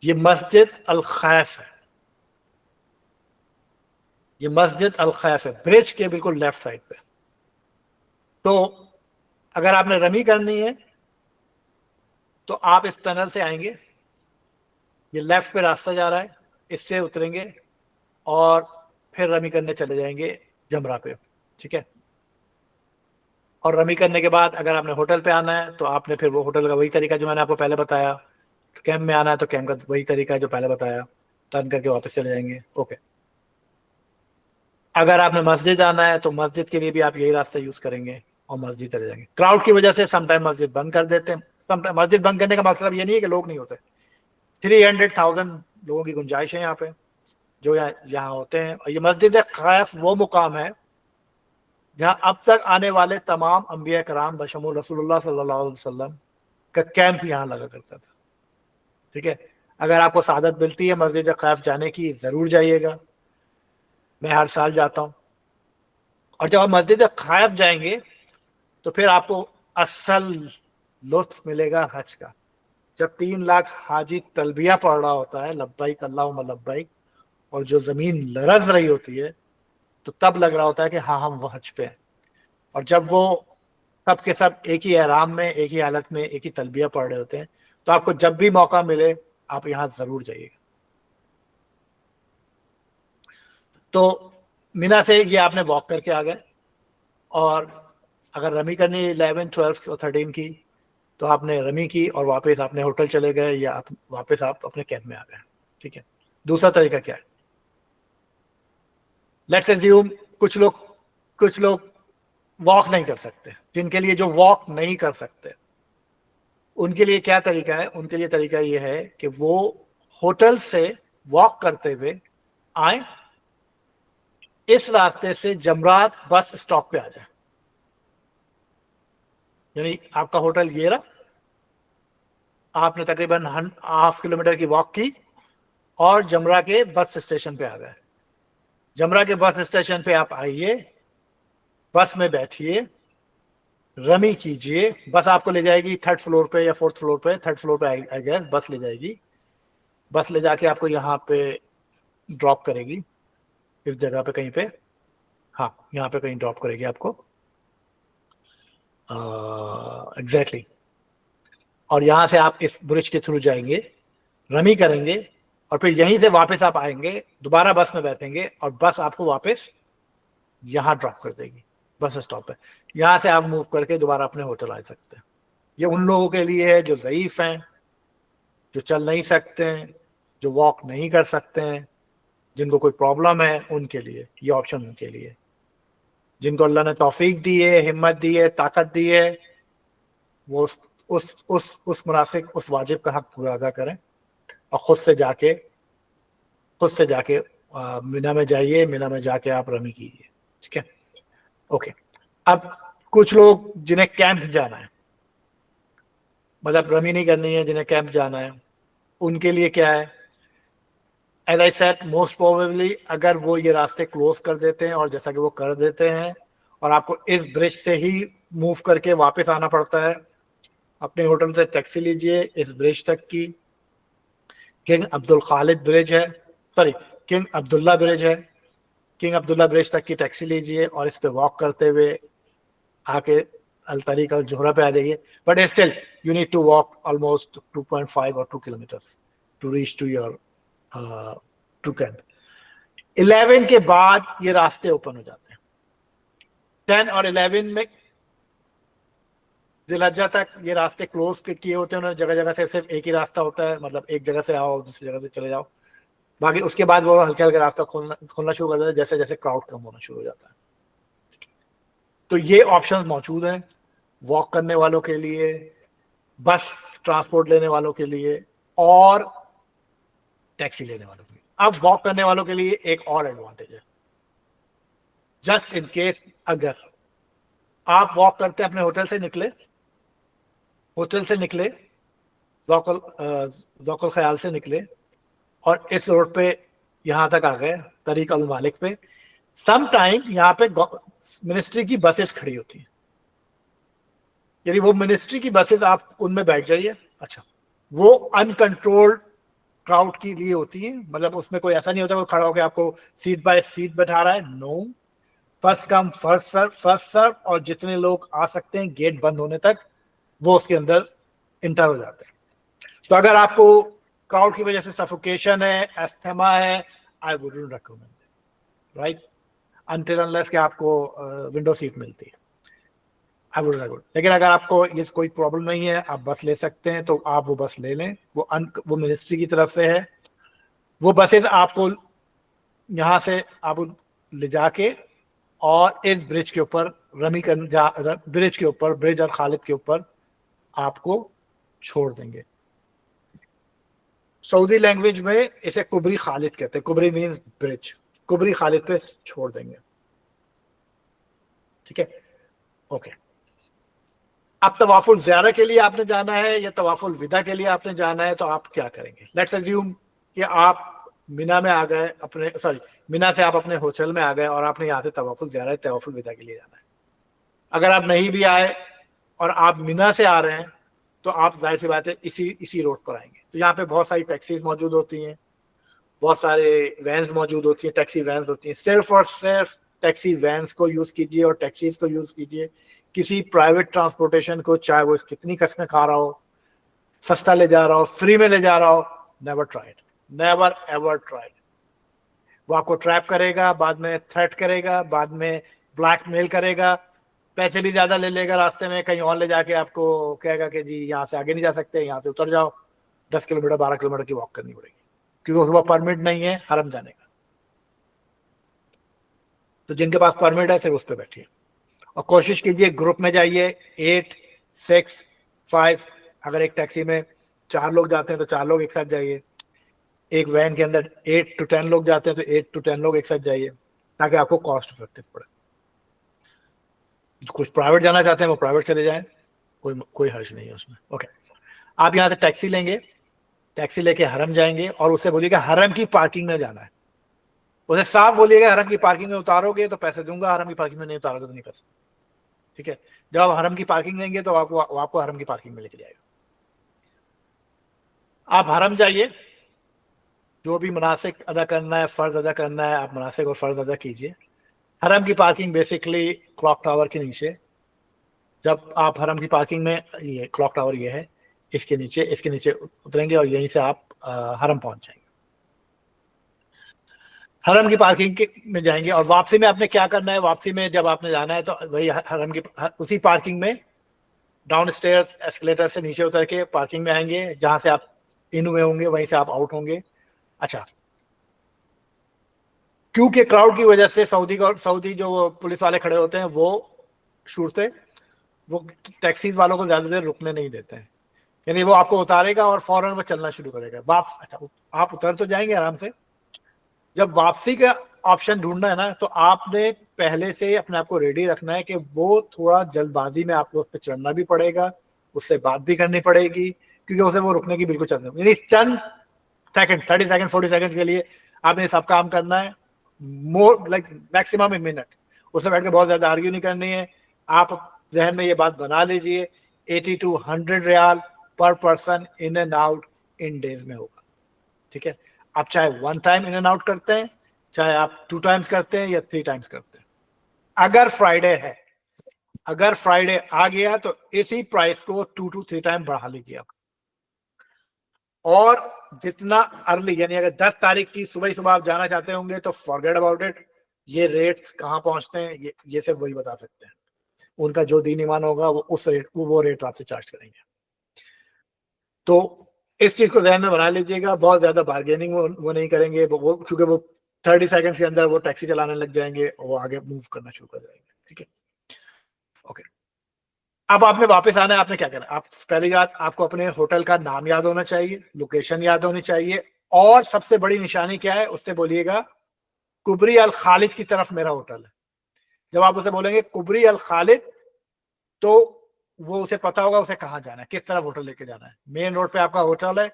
ये मस्जिद अल खैफ है। ये मस्जिद अल खैफ है ब्रिज के बिल्कुल लेफ्ट साइड पे। तो अगर आपने रमी करनी है तो आप इस टनल से आएंगे, ये लेफ्ट पे रास्ता जा रहा है, इससे उतरेंगे और फिर रमी करने चले जाएंगे जमरा पे, ठीक है। और रमी करने के बाद अगर आपने होटल पे आना है तो आपने फिर वो होटल का वही तरीका जो मैंने आपको पहले बताया, कैंप में आना है तो कैंप का वही तरीका है जो पहले बताया, टर्न करके वापस चले जाएंगे, ओके। अगर आपने मस्जिद आना है तो मस्जिद के लिए भी आप यही रास्ता यूज करेंगे और मस्जिद चले जाएंगे। क्राउड की वजह से समटाइम मस्जिद बंद कर देते हैं, समटाइम मस्जिद बंद करने का मतलब ये नहीं है कि लोग नहीं होते। 300,000 लोगों की गुंजाइश है यहाँ पे जो यहाँ होते हैं। और ये मस्जिद खैफ वो मुकाम है जहाँ अब तक आने वाले तमाम अंबिया कराम बशमूल रसूलुल्लाह सल्लल्लाहु अलैहि वसल्लम का कैंप यहाँ लगा करता था, ठीक है। अगर आपको सादत मिलती है मस्जिद खैफ जाने की, जरूर जाइएगा, मैं हर साल जाता हूँ। और जब आप मस्जिद खैफ जाएंगे तो फिर आपको असल लुत्फ मिलेगा हज का। जब 3 लाख हाजी तलबिया पढ़ रहा होता है, लब्बैक अल्लाहुम्मा लब्बैक, और जो जमीन लरज रही होती है तो तब लग रहा होता है कि हाँ हम वो हज पे हैं। और जब वो सब के सब एक ही एहराम में, एक ही हालत में, एक ही तलबिया पढ़ रहे होते हैं, तो आपको जब भी मौका मिले आप यहाँ जरूर जाइएगा। तो मीना से ये आपने वॉक करके आ गए, और अगर रमी करनी 11, 12 और 13 की तो आपने रमी की और वापस आपने होटल चले गए या वापस आप अपने कैंप में आ गए, ठीक है। दूसरा तरीका क्या है? लेट्स एज्यूम कुछ लोग वॉक नहीं कर सकते। जिनके लिए जो वॉक नहीं कर सकते उनके लिए क्या तरीका है? उनके लिए तरीका ये है कि वो होटल से वॉक करते हुए आए, इस रास्ते से जमरात बस स्टॉप पे आ जाए। यानी आपका होटल ये रहा, आपने तकरीबन 1/2 किलोमीटर की वॉक की और जमरा के बस स्टेशन पे आ गए। जमरा के बस स्टेशन पे आप आइए, बस में बैठिए, रमी कीजिए। बस आपको ले जाएगी 3rd फ्लोर पे या 4th फ्लोर पे, 3rd फ्लोर पे आई गेस बस ले जाएगी। बस ले जाके आपको यहाँ पे ड्रॉप करेगी, इस जगह पे कहीं पे, हाँ यहाँ पे कहीं ड्रॉप करेगी आपको एग्जैक्टली। और यहाँ से आप इस ब्रिज के थ्रू जाएंगे, रमी करेंगे, اور پھر یہیں سے واپس آپ آئیں گے, دوبارہ بس میں بیٹھیں گے اور بس آپ کو واپس یہاں ڈراپ کر دے گی بس اسٹاپ پہ. یہاں سے آپ موو کر کے دوبارہ اپنے ہوٹل آ سکتے ہیں. یہ ان لوگوں کے لیے ہے جو ضعیف ہیں, جو چل نہیں سکتے ہیں, جو واک نہیں کر سکتے ہیں, جن کو کوئی پرابلم ہے, ان کے لیے یہ آپشن ان کے لیے. جن کو اللہ نے توفیق دی ہے, ہمت دی ہے, طاقت دی ہے, وہ اس مناسب اس واجب کا حق پورا ادا کریں اور خود سے جا کے مینا میں جائیے, مینا میں جا کے آپ رمی کیجیے. ٹھیک ہے, اوکے. اب کچھ لوگ جنہیں کیمپ جانا ہے, مطلب رمی نہیں کرنی ہے, جنہیں کیمپ جانا ہے, ان کے لیے کیا ہے؟ As I said, most probably اگر وہ یہ راستے کلوز کر دیتے ہیں, اور جیسا کہ وہ کر دیتے ہیں, اور آپ کو اس برج سے ہی موو کر کے واپس آنا پڑتا ہے, اپنے ہوٹل سے ٹیکسی لیجئے اس برج تک کی. کنگ عبد الخالد برج ہے, سوری کنگ عبداللہ برج ہے, کنگ عبداللہ برج تک کی ٹیکسی لیجئے اور اس پہ واک کرتے ہوئے آ کے الطریق الجوہرہ پہ آ جائیے. But still you need to walk almost 2.5 or 2 kilometers to reach to your to camp. 11 کے بعد یہ راستے اوپن ہو جاتے ہیں. 10 اور 11 میں ذی الحجہ تک یہ راستے کلوز کیے ہوتے ہیں انہوں نے, جگہ جگہ سے صرف ایک ہی راستہ ہوتا ہے, مطلب ایک جگہ سے آؤ دوسری جگہ سے چلے جاؤ. باقی اس کے بعد وہ ہلکے ہلکے راستہ کھولنا شروع کر دیتے ہیں جیسے جیسے کراؤڈ کم ہونا شروع ہو جاتا ہے. تو یہ آپشن موجود ہیں واک کرنے والوں کے لیے, بس ٹرانسپورٹ لینے والوں کے لیے, اور ٹیکسی لینے والوں کے لیے. اب واک کرنے والوں کے لیے ایک اور ایڈوانٹیج ہے. جسٹ ان کیس اگر آپ واک کرتے اپنے ہوٹل سے نکلے ذوق الخیال سے نکلے اور اس روڈ پہ یہاں تک آ گئے طریق المالک پہ, سم ٹائم یہاں پہ منسٹری کی بسز کھڑی ہوتی ہیں. یعنی وہ منسٹری کی بسز, آپ ان میں بیٹھ جائیے. اچھا, وہ انکنٹرولڈ کراؤڈ کے لیے ہوتی ہیں, مطلب اس میں کوئی ایسا نہیں ہوتا کوئی کھڑا ہو کے آپ کو سیٹ بائی سیٹ بٹھا رہا ہے. نو, فرسٹ کم فرسٹ سرو, اور جتنے لوگ آ سکتے ہیں گیٹ بند ہونے تک وہ اس کے اندر انٹر ہو جاتے ہیں. تو اگر آپ کو کراؤڈ کی وجہ سے سفوکیشن ہے, ایستھما ہے, I wouldn't recommend, right, until unless کہ آپ کو ونڈو سیٹ ملتی ہے. لیکن اگر آپ کو یہ کوئی پرابلم نہیں ہے, آپ بس لے سکتے ہیں, تو آپ وہ بس لے لیں. وہ منسٹری کی طرف سے ہے. وہ بسز آپ کو یہاں سے آپ لے جا کے اور اس برج کے اوپر برج اور خالد کے اوپر آپ کو چھوڑ دیں گے. سعودی لینگویج میں اسے کبری خالد کہتے ہیں. کبری مینز برج. کبری خالد پہ چھوڑ دیں گے. ٹھیک ہے, اوکے. اب طواف الزیارہ کے لیے آپ نے جانا ہے یا طواف الوداع کے لیے آپ نے جانا ہے, تو آپ کیا کریں گے؟ لیٹس اسیوم کہ آپ مینا میں آ گئے, مینا سے آپ اپنے ہوٹل میں آ گئے اور آپ نے یہاں سے طواف الزیارہ طواف الوداع کے لیے جانا ہے. اگر آپ نہیں بھی آئے اور آپ مینا سے آ رہے ہیں تو آپ ظاہر سی بات ہے اسی روڈ پر آئیں گے. تو یہاں پہ بہت ساری ٹیکسیز موجود ہوتی ہیں, بہت سارے وینز موجود ہوتی ہیں, ٹیکسی وینز ہوتی ہیں. صرف اور صرف ٹیکسی وینز کو یوز کیجیے اور ٹیکسیز کو یوز کیجیے. کسی پرائیویٹ ٹرانسپورٹیشن کو, چاہے وہ کتنی قسمیں کھا رہا ہو, سستا لے جا رہا ہو, فری میں لے جا رہا ہو, never tried, never ever tried. وہ آپ کو ٹریپ کرے گا, بعد میں تھریٹ کرے گا, بعد میں بلیک میل کرے گا, پیسے بھی زیادہ لے لے گا, راستے میں کہیں اور لے جا کے آپ کو کہے گا کہ جی یہاں سے آگے نہیں جا سکتے, یہاں سے اتر جاؤ. 10 کلومیٹر 12 کلومیٹر کی واک کرنی پڑے گی کیونکہ اس کو پرمٹ نہیں ہے حرم جانے کا. تو جن کے پاس پرمٹ ہے صرف اس پہ بیٹھیے, اور کوشش کیجیے گروپ میں جائیے. 8 6 5, اگر ایک ٹیکسی میں 4 لوگ جاتے ہیں تو 4 لوگ ایک ساتھ جائیے. ایک وین کے اندر 8 to 10 لوگ جاتے ہیں تو 8 to 10 لوگ ایک ساتھ جائیے, تاکہ آپ کو کاسٹ افیکٹو پڑے. کچھ پرائیویٹ جانا چاہتے ہیں وہ پرائیویٹ چلے جائیں, کوئی حرج نہیں ہے اس میں. اوکے, آپ یہاں سے ٹیکسی لیں گے, ٹیکسی لے کے حرم جائیں گے, اور اسے بولیے گا حرم کی پارکنگ میں جانا ہے. اسے صاف بولیے گا حرم کی پارکنگ میں اتارو گے تو پیسے دوں گا, حرم کی پارکنگ میں نہیں اتارو گے تو نہیں پیسے. ٹھیک ہے, جب آپ حرم کی پارکنگ دیں گے تو آپ کو حرم کی پارکنگ میں لے کے جائے گا. آپ حرم جائیے, جو بھی مناسک ادا کرنا ہے, فرض ادا کرنا ہے, آپ مناسک اور فرض ادا کیجیے. حرم کی پارکنگ بیسکلی کلاک ٹاور کے نیچے, جب آپ حرم کی پارکنگ میں, یہ کلاک ٹاور یہ ہے, اس کے نیچے اتریں گے اور یہیں سے آپ حرم پہنچ جائیں گے. حرم کی پارکنگ میں جائیں گے, اور واپسی میں آپ نے کیا کرنا ہے, واپسی میں جب آپ نے جانا ہے تو وہی حرم کی اسی پارکنگ میں ڈاؤن اسٹیئرس ایسکلیٹر سے نیچے اتر کے پارکنگ میں آئیں گے, جہاں سے آپ ان ہوئے ہوں گے وہیں سے آپ آؤٹ ہوں گے. اچھا, کیونکہ کراؤڈ کی وجہ سے سعودی جو پولیس والے کھڑے ہوتے ہیں وہ شورتے, وہ ٹیکسیز والوں کو زیادہ دیر رکنے نہیں دیتے ہیں, یعنی وہ آپ کو اتارے گا اور فوراً وہ چلنا شروع کرے گا واپس. اچھا, آپ اتر تو جائیں گے آرام سے, جب واپسی کا آپشن ڈھونڈنا ہے نا تو آپ نے پہلے سے اپنے آپ کو ریڈی رکھنا ہے کہ وہ تھوڑا جلد بازی میں آپ کو اس پہ چڑھنا بھی پڑے گا, اس سے بات بھی کرنی پڑے گی, کیونکہ اسے وہ رکنے کی بالکل چند, یعنی چند سیکنڈ 30 سیکنڈ 40 سیکنڈ کے لیے آپ نے سب کام کرنا ہے, more like maximum a minute. اس میں بیٹھ کے بہت زیادہ آرگیو نہیں کرنی ہے. آپ ذہن میں یہ بات بنا لیجئے 80 to 100 riyal per person in and out ان ڈیز میں ہوگا. ٹھیک ہے, آپ چاہے 1 ٹائم ان اینڈ آؤٹ کرتے ہیں, چاہے آپ 2 ٹائمز کرتے ہیں یا 3 ٹائمز کرتے ہیں. اگر فرائیڈے ہے, اگر فرائیڈے آ گیا تو اسی پرائس کو 2 to 3 ٹائم بڑھا لیجیے آپ. اور جتنا ارلی, یعنی اگر 10 تاریخ کی صبح آپ جانا چاہتے ہوں گے تو فارگیٹ اباؤٹ اٹ. یہ ریٹس کہاں پہنچتے ہیں یہ صرف وہی بتا سکتے ہیں, ان کا جو دین ایمان ہوگا وہ اس ریٹ وہ ریٹ آپ سے چارج کریں گے. تو اس چیز کو ذہن میں بنا لیجیے گا, بہت زیادہ بارگیننگ وہ نہیں کریں گے, وہ کیونکہ وہ 30 سیکنڈ کے اندر وہ ٹیکسی چلانے لگ جائیں گے اور وہ آگے موو کرنا شروع کر جائیں گے. ٹھیک ہے, اوکے. اب آپ نے واپس آنا ہے, آپ نے کیا کرنا ہے, آپ پہلی بات آپ کو اپنے ہوٹل کا نام یاد ہونا چاہیے, لوکیشن یاد ہونی چاہیے, اور سب سے بڑی نشانی کیا ہے, اس سے بولیے گا کبری الخالد کی طرف میرا ہوٹل ہے. جب آپ اسے بولیں گے کبری الخالد تو وہ اسے پتا ہوگا اسے کہاں جانا ہے, کس طرف ہوٹل لے کے جانا ہے. مین روڈ پہ آپ کا ہوٹل ہے,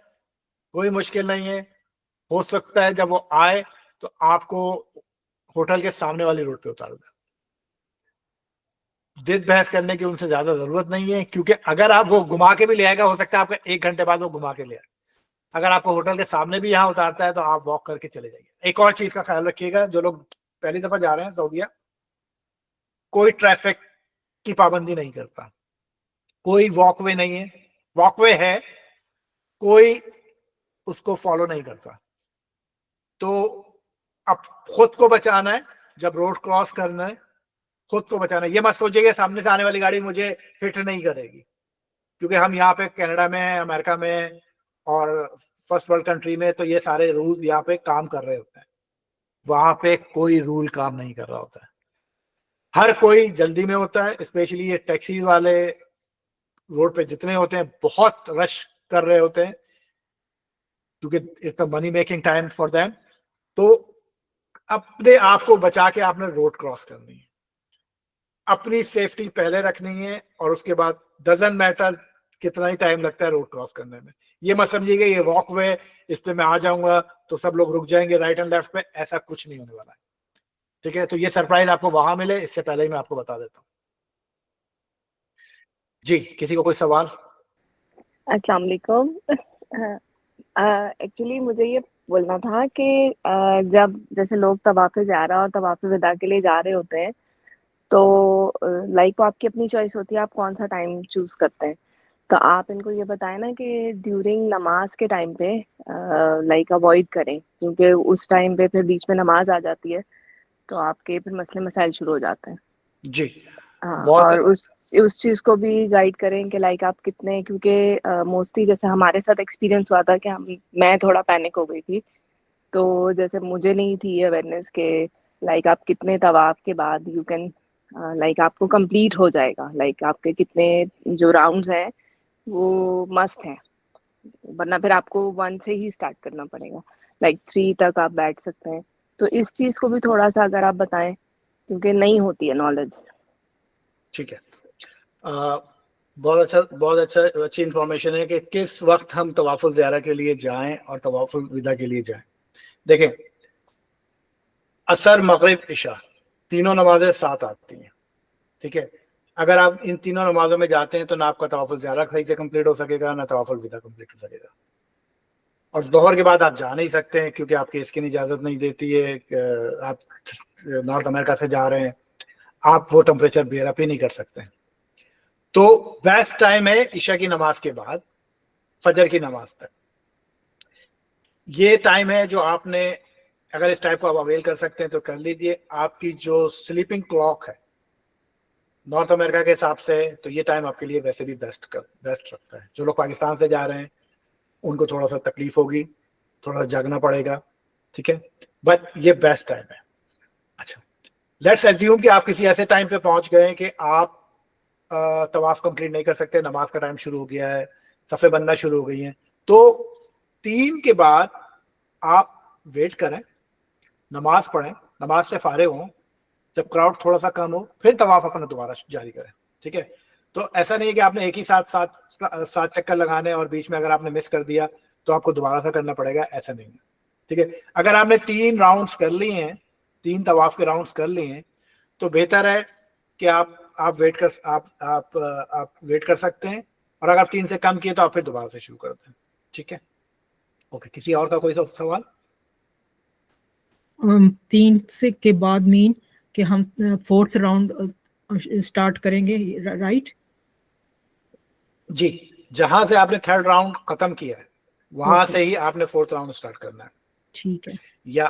کوئی مشکل نہیں ہے. ہو سکتا ہے جب وہ آئے تو آپ کو ہوٹل کے سامنے والی روڈ پہ اتار دیں. جد بحث کرنے کی ان سے زیادہ ضرورت نہیں ہے, کیونکہ اگر آپ وہ گھما کے بھی لے آئے گا, ہو سکتا ہے آپ کا 1 گھنٹے بعد وہ گھما کے لے آئے. اگر آپ کو ہوٹل کے سامنے بھی یہاں اتارتا ہے تو آپ واک کر کے چلے جائیے. ایک اور چیز کا خیال رکھیے گا, جو لوگ پہلی دفعہ جا رہے ہیں سعودیہ, کوئی ٹریفک کی پابندی نہیں کرتا, کوئی واک وے نہیں ہے, واک وے ہے کوئی اس کو فالو نہیں کرتا. تو اب خود کو بچانا ہے, جب روڈ کراس کرنا ہے خود کو بچانا ہے. یہ مت سوچیے کہ سامنے سے آنے والی گاڑی مجھے ہٹ نہیں کرے گی, کیونکہ ہم یہاں پہ کینیڈا میں, امریکہ میں اور فرسٹ ورلڈ کنٹری میں تو یہ سارے رول یہاں پہ کام کر رہے ہوتے ہیں. وہاں پہ کوئی رول کام نہیں کر رہا ہوتا ہے, ہر کوئی جلدی میں ہوتا ہے. اسپیشلی یہ ٹیکسی والے روڈ پہ جتنے ہوتے ہیں بہت رش کر رہے ہوتے ہیں, کیونکہ it's a money making time for them. تو اپنے آپ کو بچا کے آپ نے روڈ کراس کرنی ہے, اپنی سیفٹی پہلے رکھنی ہے, اور اس کے بعد ڈزنٹ میٹر کتنا ہی ٹائم لگتا ہے روڈ کراس کرنے میں. یہ مت سمجھیے گا یہ واک وے, اس پہ میں آ جاؤں گا تو سب لوگ رک جائیں گے رائٹ اینڈ لیفٹ پہ, ایسا کچھ نہیں ہونے والا ہے. ٹھیک ہے, تو یہ سرپرائز آپ کو وہاں ملے اس سے پہلے ہی میں آپ کو بتا دیتا ہوں. جی, کسی کو کوئی سوال؟ السلام علیکم. ایکچولی مجھے یہ بولنا تھا کہ جب جیسے لوگ طواف زیارہ اور طواف وداع کے لیے جا رہے ہوتے ہیں تو لائک آپ کی اپنی چوائس ہوتی ہے آپ کون سا ٹائم چوز کرتے ہیں. تو آپ ان کو یہ بتائیں نا کہ ڈیورنگ نماز کے ٹائم پہ لائک اوائڈ کریں, کیونکہ اس ٹائم پہ پھر بیچ میں نماز آ جاتی ہے تو آپ کے پھر مسئلے مسائل شروع ہو جاتے ہیں. جی, ہاں, بہت اور اس چیز کو بھی گائیڈ کریں کہ لائک آپ کتنے, کیونکہ موسٹلی جیسے ہمارے ساتھ ایکسپیرینس ہوا تھا کہ میں تھوڑا پینک ہو گئی تھی, تو جیسے مجھے نہیں تھی اویئرنیس کہ لائک آپ کتنے طواف کے بعد یو کین لائک آپ کو کمپلیٹ ہو جائے گا, لائک آپ کے کتنے جو راؤنڈز ہیں وہ مسٹ ہیں, ورنہ پھر آپ کو 1 سے ہی اسٹارٹ کرنا پڑے گا, لائک 3 تک آپ بیٹھ سکتے ہیں. تو اس چیز کو بھی تھوڑا سا اگر آپ بتائیں, کیونکہ نہیں ہوتی ہے نالج. ٹھیک ہے, بہت اچھی انفارمیشن ہے کہ کس وقت ہم طواف الزیارہ کے لیے جائیں اور طواف الوداع کے لیے جائیں. دیکھیں, عصر مغرب عشاء تینوں نمازیں ساتھ آتی ہیں. ٹھیک ہے, اگر آپ ان تینوں نمازوں میں جاتے ہیں تو نہ آپ کا طواف الزیارہ صحیح سے کمپلیٹ ہو سکے گا, نہ طواف الوداع کمپلیٹ ہو سکے گا. اور ظہر کے بعد آپ جا نہیں سکتے ہیں کیونکہ آپ کی اسکن اجازت نہیں دیتی ہے, آپ نارتھ امریکہ سے جا رہے ہیں, آپ وہ ٹمپریچر بیئر اپ ہی نہیں کر سکتے. تو بیسٹ ٹائم ہے عشاء کی نماز کے بعد فجر کی نماز تک. یہ ٹائم ہے جو آپ نے اگر اس ٹائپ کو آپ اویل کر سکتے ہیں تو کر لیجئے. آپ کی جو سلیپنگ کلاک ہے نارتھ امریکہ کے حساب سے تو یہ ٹائم آپ کے لیے ویسے بھی بیسٹ رکھتا ہے. جو لوگ پاکستان سے جا رہے ہیں ان کو تھوڑا سا تکلیف ہوگی, تھوڑا جاگنا پڑے گا, ٹھیک ہے, بٹ یہ بیسٹ ٹائم ہے. اچھا, لیٹس ایزیوم کہ آپ کسی ایسے ٹائم پہ پہنچ گئے کہ آپ طواف کمپلیٹ نہیں کر سکتے, نماز کا ٹائم شروع ہو گیا ہے, صفیں بننا شروع ہو گئی ہیں, تو 3 کے بعد آپ ویٹ کریں, نماز پڑھیں, نماز سے فارغ ہوں, جب کراؤڈ تھوڑا سا کم ہو پھر طواف اپنا دوبارہ جاری کریں, ٹھیک ہے. تو ایسا نہیں ہے کہ آپ نے ایک ہی ساتھ چکر لگانے اور بیچ میں اگر آپ نے مس کر دیا تو آپ کو دوبارہ سے کرنا پڑے گا, ایسا نہیں ہے, ٹھیک ہے. اگر آپ نے 3 راؤنڈز کر لی ہیں, 3 طواف کے راؤنڈز کر لیے ہیں, تو بہتر ہے کہ آپ ویٹ کر سکتے ہیں, اور اگر 3 سے کم کیے تو آپ پھر دوبارہ سے شروع کرتے ہیں, ٹھیک ہے. اوکے, کسی اور کا کوئی سوال؟ 3 سے کے بعد مین کہ ہم 4th راؤنڈ اسٹارٹ کریں گے, رائٹ؟ جی, جہاں سے آپ نے 3rd راؤنڈ ختم کیا ہے وہاں سے ہی آپ نے 4th راؤنڈ اسٹارٹ کرنا ہے, ٹھیک ہے. یا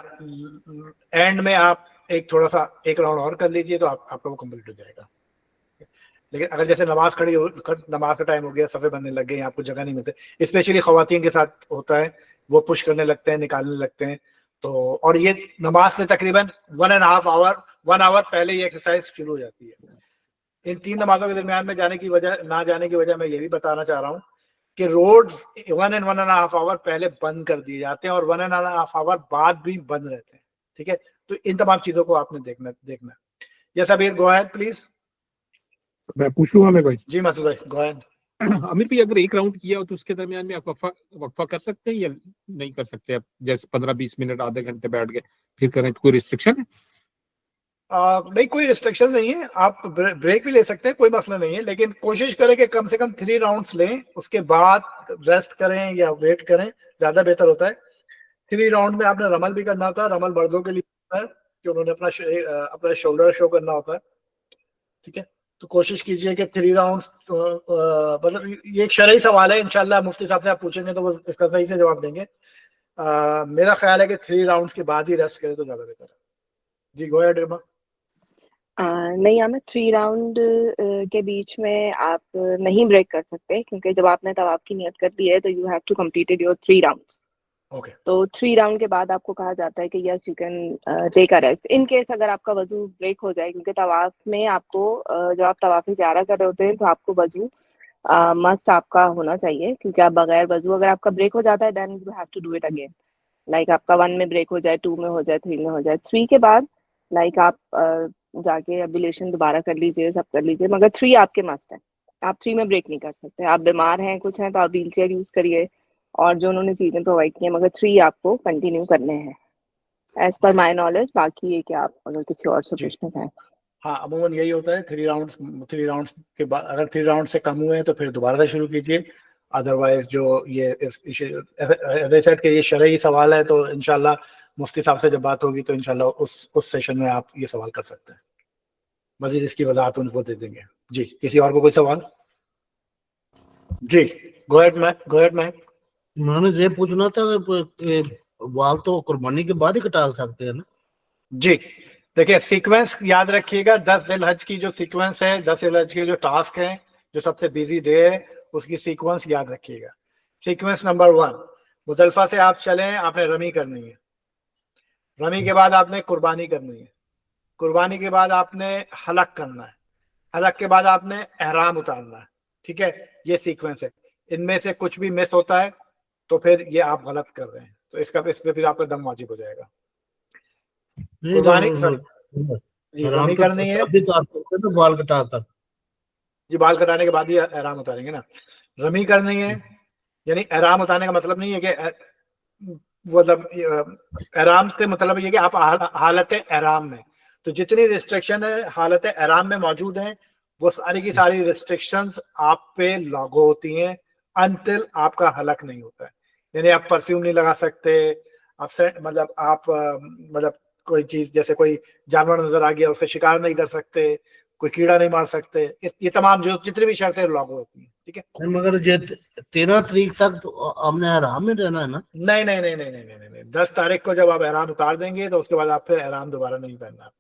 اینڈ میں آپ تھوڑا سا ایک راؤنڈ اور کر لیجئے تو آپ کا وہ کمپلیٹ ہو جائے گا. لیکن اگر جیسے نماز کا ٹائم ہو گیا, صفے بننے لگ گئے, آپ کو جگہ نہیں ملتے, اسپیشلی خواتین کے ساتھ ہوتا ہے, وہ پش کرنے لگتے ہیں, نکالنے لگتے ہیں, تو اور یہ نماز سے تقریباً 1 آور پہلے یہ ایکسرسائز شروع ہو جاتی ہے. ان 3 نمازوں کے درمیان میں نہ جانے کی وجہ میں یہ بھی بتانا چاہ رہا ہوں کہ روڈ 1 and 1.5 آور پہلے بند کر دیے جاتے ہیں اور 1.5 آور بعد بھی بند رہتے ہیں, ٹھیک ہے. تو ان تمام چیزوں کو آپ نے دیکھنا ہے. یس ابیر, گو اہیڈ پلیز. میں پوچھوں عامر بھائی؟ جی مسعود بھائی, گو اہیڈ. عامر بھائی, اگر ایک راؤنڈ کیا ہو تو اس کے درمیان میں آپ وقفہ کر سکتے ہیں یا نہیں کر سکتے؟ آپ جیسے 15-20 منٹ, آدھے گھنٹے بیٹھ گئے پھر کریں تو کوئی ریسٹرکشن ہے؟ نہیں, کوئی ریسٹرکشن نہیں ہے, آپ بریک بھی لے سکتے ہیں, کوئی مسئلہ نہیں ہے, لیکن کوشش کریں کہ کم سے کم 3 راؤنڈز لیں, اس کے بعد ریسٹ کریں یا ویٹ کریں, زیادہ بہتر ہوتا ہے. 3 راؤنڈ میں آپ نے رمل بھی کرنا ہوتا ہے, رمل مردوں کے لیے ہوتا ہے کہ انہوں نے اپنا شولڈر شو کرنا ہوتا ہے, ٹھیک ہے. تو کوشش کیجئے کہ 3 راؤنڈ, مطلب یہ ایک شرعی سوال ہے, انشاءاللہ مفتی صاحب سے آپ پوچھیں گے تو وہ اس کا صحیح سے جواب دیں گے. میرا خیال ہے کہ 3 راؤنڈز کے بعد ہی ریسٹ کریں تو زیادہ بہتر ہے. جی گو اہیڈ ارما. نہیں ہمیں 3 راؤنڈ کے بیچ میں آپ نہیں بریک کر سکتے, کیونکہ جب آپ نے طواف کی نیت کر لی ہے تو you have to completed your 3 rounds. Okay, تو 3 راؤنڈ کے بعد آپ کو کہا جاتا ہے کہ yes you can take a rest in case اگر آپ کا وضو بریک ہو جائے, کیونکہ طواف میں آپ کو جب آپ طواف زیارہ کر رہے ہوتے ہیں تو آپ کو وضو مسٹ آپ کا ہونا چاہیے, کیونکہ آپ بغیر وضو اگر آپ کا بریک ہو جاتا ہے then you have to do it again. Like آپ کا 1 میں بریک ہو جائے, 2 میں ہو جائے, 3 میں ہو جائے, 3 کے بعد لائک آپ جا کے ایبولیشن دوبارہ کر لیجیے, سب کر لیجیے, مگر 3 آپ کے مسٹ ہے. آپ 3 میں بریک نہیں کر سکتے. آپ بیمار ہیں, کچھ ہیں, تو آپ ویل چیئر یوز کریے اور جو انہوں نے چیزیں پرووائڈ کی ہیں, مگر 3 آپ کو کنٹینیو کرنے ہیں ایز پر مائی نالج. باقی یہ کہ آپ اگر کسی اور سے پوچھنا چاہیں. ہاں عموماً یہی ہوتا ہے. 3 راؤنڈز کے بعد اگر 3 راؤنڈ سے کم ہوئے ہیں تو پھر دوبارہ سے شروع کیجیے. ادروائز جو یہ شرعی سوال ہے تو انشاءاللہ مفتی صاحب سے جب بات ہوگی تو انشاءاللہ اس سیشن میں آپ یہ سوال کر سکتے ہیں. مزید اس کی وضاحت ان کو دے دیں گے. جی کسی اور کو کوئی سوال؟ جی گو اہیڈ میں. میں نے یہ پوچھنا تھا کہ وال تو قربانی کے بعد ہی کٹا سکتے ہیں نا؟ جی دیکھیں, سیکوینس یاد رکھیے گا. 10 ذی الحج کی جو سیکوینس ہے, 10 ذی الحج کے جو ٹاسک ہیں, جو سب سے بیزی ڈے ہے, اس کی سیکوینس یاد رکھیے گا. سیکوینس نمبر 1, مزدلفہ سے آپ چلیں, آپ نے رمی کرنی ہے. رمی کے بعد آپ نے قربانی کرنی ہے. قربانی کے بعد آپ نے حلق کرنا ہے. حلق کے بعد آپ نے احرام اتارنا ہے. ٹھیک ہے, یہ سیکوینس ہے. ان میں سے کچھ بھی مس ہوتا ہے تو پھر یہ آپ غلط کر رہے ہیں, تو اس پہ پھر آپ کا دم واجب ہو جائے گا. قربانی جی رمی کرنی ہے. بال کٹا کر جی بال کٹانے کے بعد ہی احرام اتاریں گے نا. رمی کرنی ہے, یعنی احرام اتارنے کا مطلب نہیں ہے کہ مطلب احرام سے مطلب یہ کہ آپ حالت احرام میں, تو جتنی ریسٹرکشن ہے حالت احرام میں موجود ہیں وہ ساری کی ساری ریسٹرکشنز آپ پہ لاگو ہوتی ہیں انٹل آپ کا حلق نہیں ہوتا ہے. یعنی آپ پرفیوم نہیں لگا سکتے, آپ مطلب کوئی چیز جیسے کوئی جانور نظر آ گیا اس کا شکار نہیں کر سکتے, کوئی کیڑا نہیں مار سکتے. یہ تمام جو جتنی بھی شرطیں لاگو ہوتی ہیں. ठीक है। नहीं, मगर ये 13 तारीख तक तो हमने आराम में रहना है ना। नहीं नहीं नहीं नहीं नहीं नहीं नहीं 10 तारीख को जब आप एहराम उतार देंगे तो उसके बाद आप फिर एहराम दोबारा नहीं पहनना।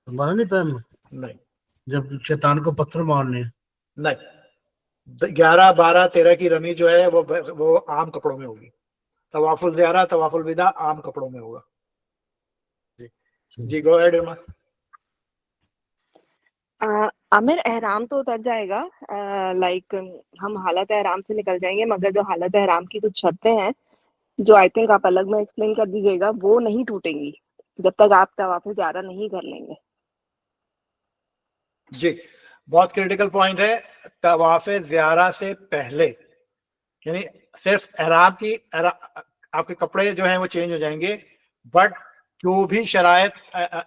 हमारा नहीं पहनना नहीं जब शैतान को पत्थर मारने हैं। नहीं 11, 12, 13 की रमी जो है वो आम कपड़ों में होगी। तवाफुल ज़ियारा, तवाफुल विदा आम कपड़ों में होगा। जी जी, गो अहेड इरमा। आमिर, एहराम तो उतर जाएगा, लाइक हम हालत एहराम से निकल जाएंगे, मगर जो हालत एहराम की कुछ शर्तें हैं जो आई थिंक आप अलग में एक्सप्लेन कर दीजिएगा, वो नहीं टूटेंगी जब तक आप तवाफ ज़ियारा नहीं कर लेंगे। जी, बहुत क्रिटिकल पॉइंट है। तवाफ ज़ियारा से पहले यानी सिर्फ आपके कपड़े जो हैं वो चेंज हो जाएंगे, बट जो भी शरायत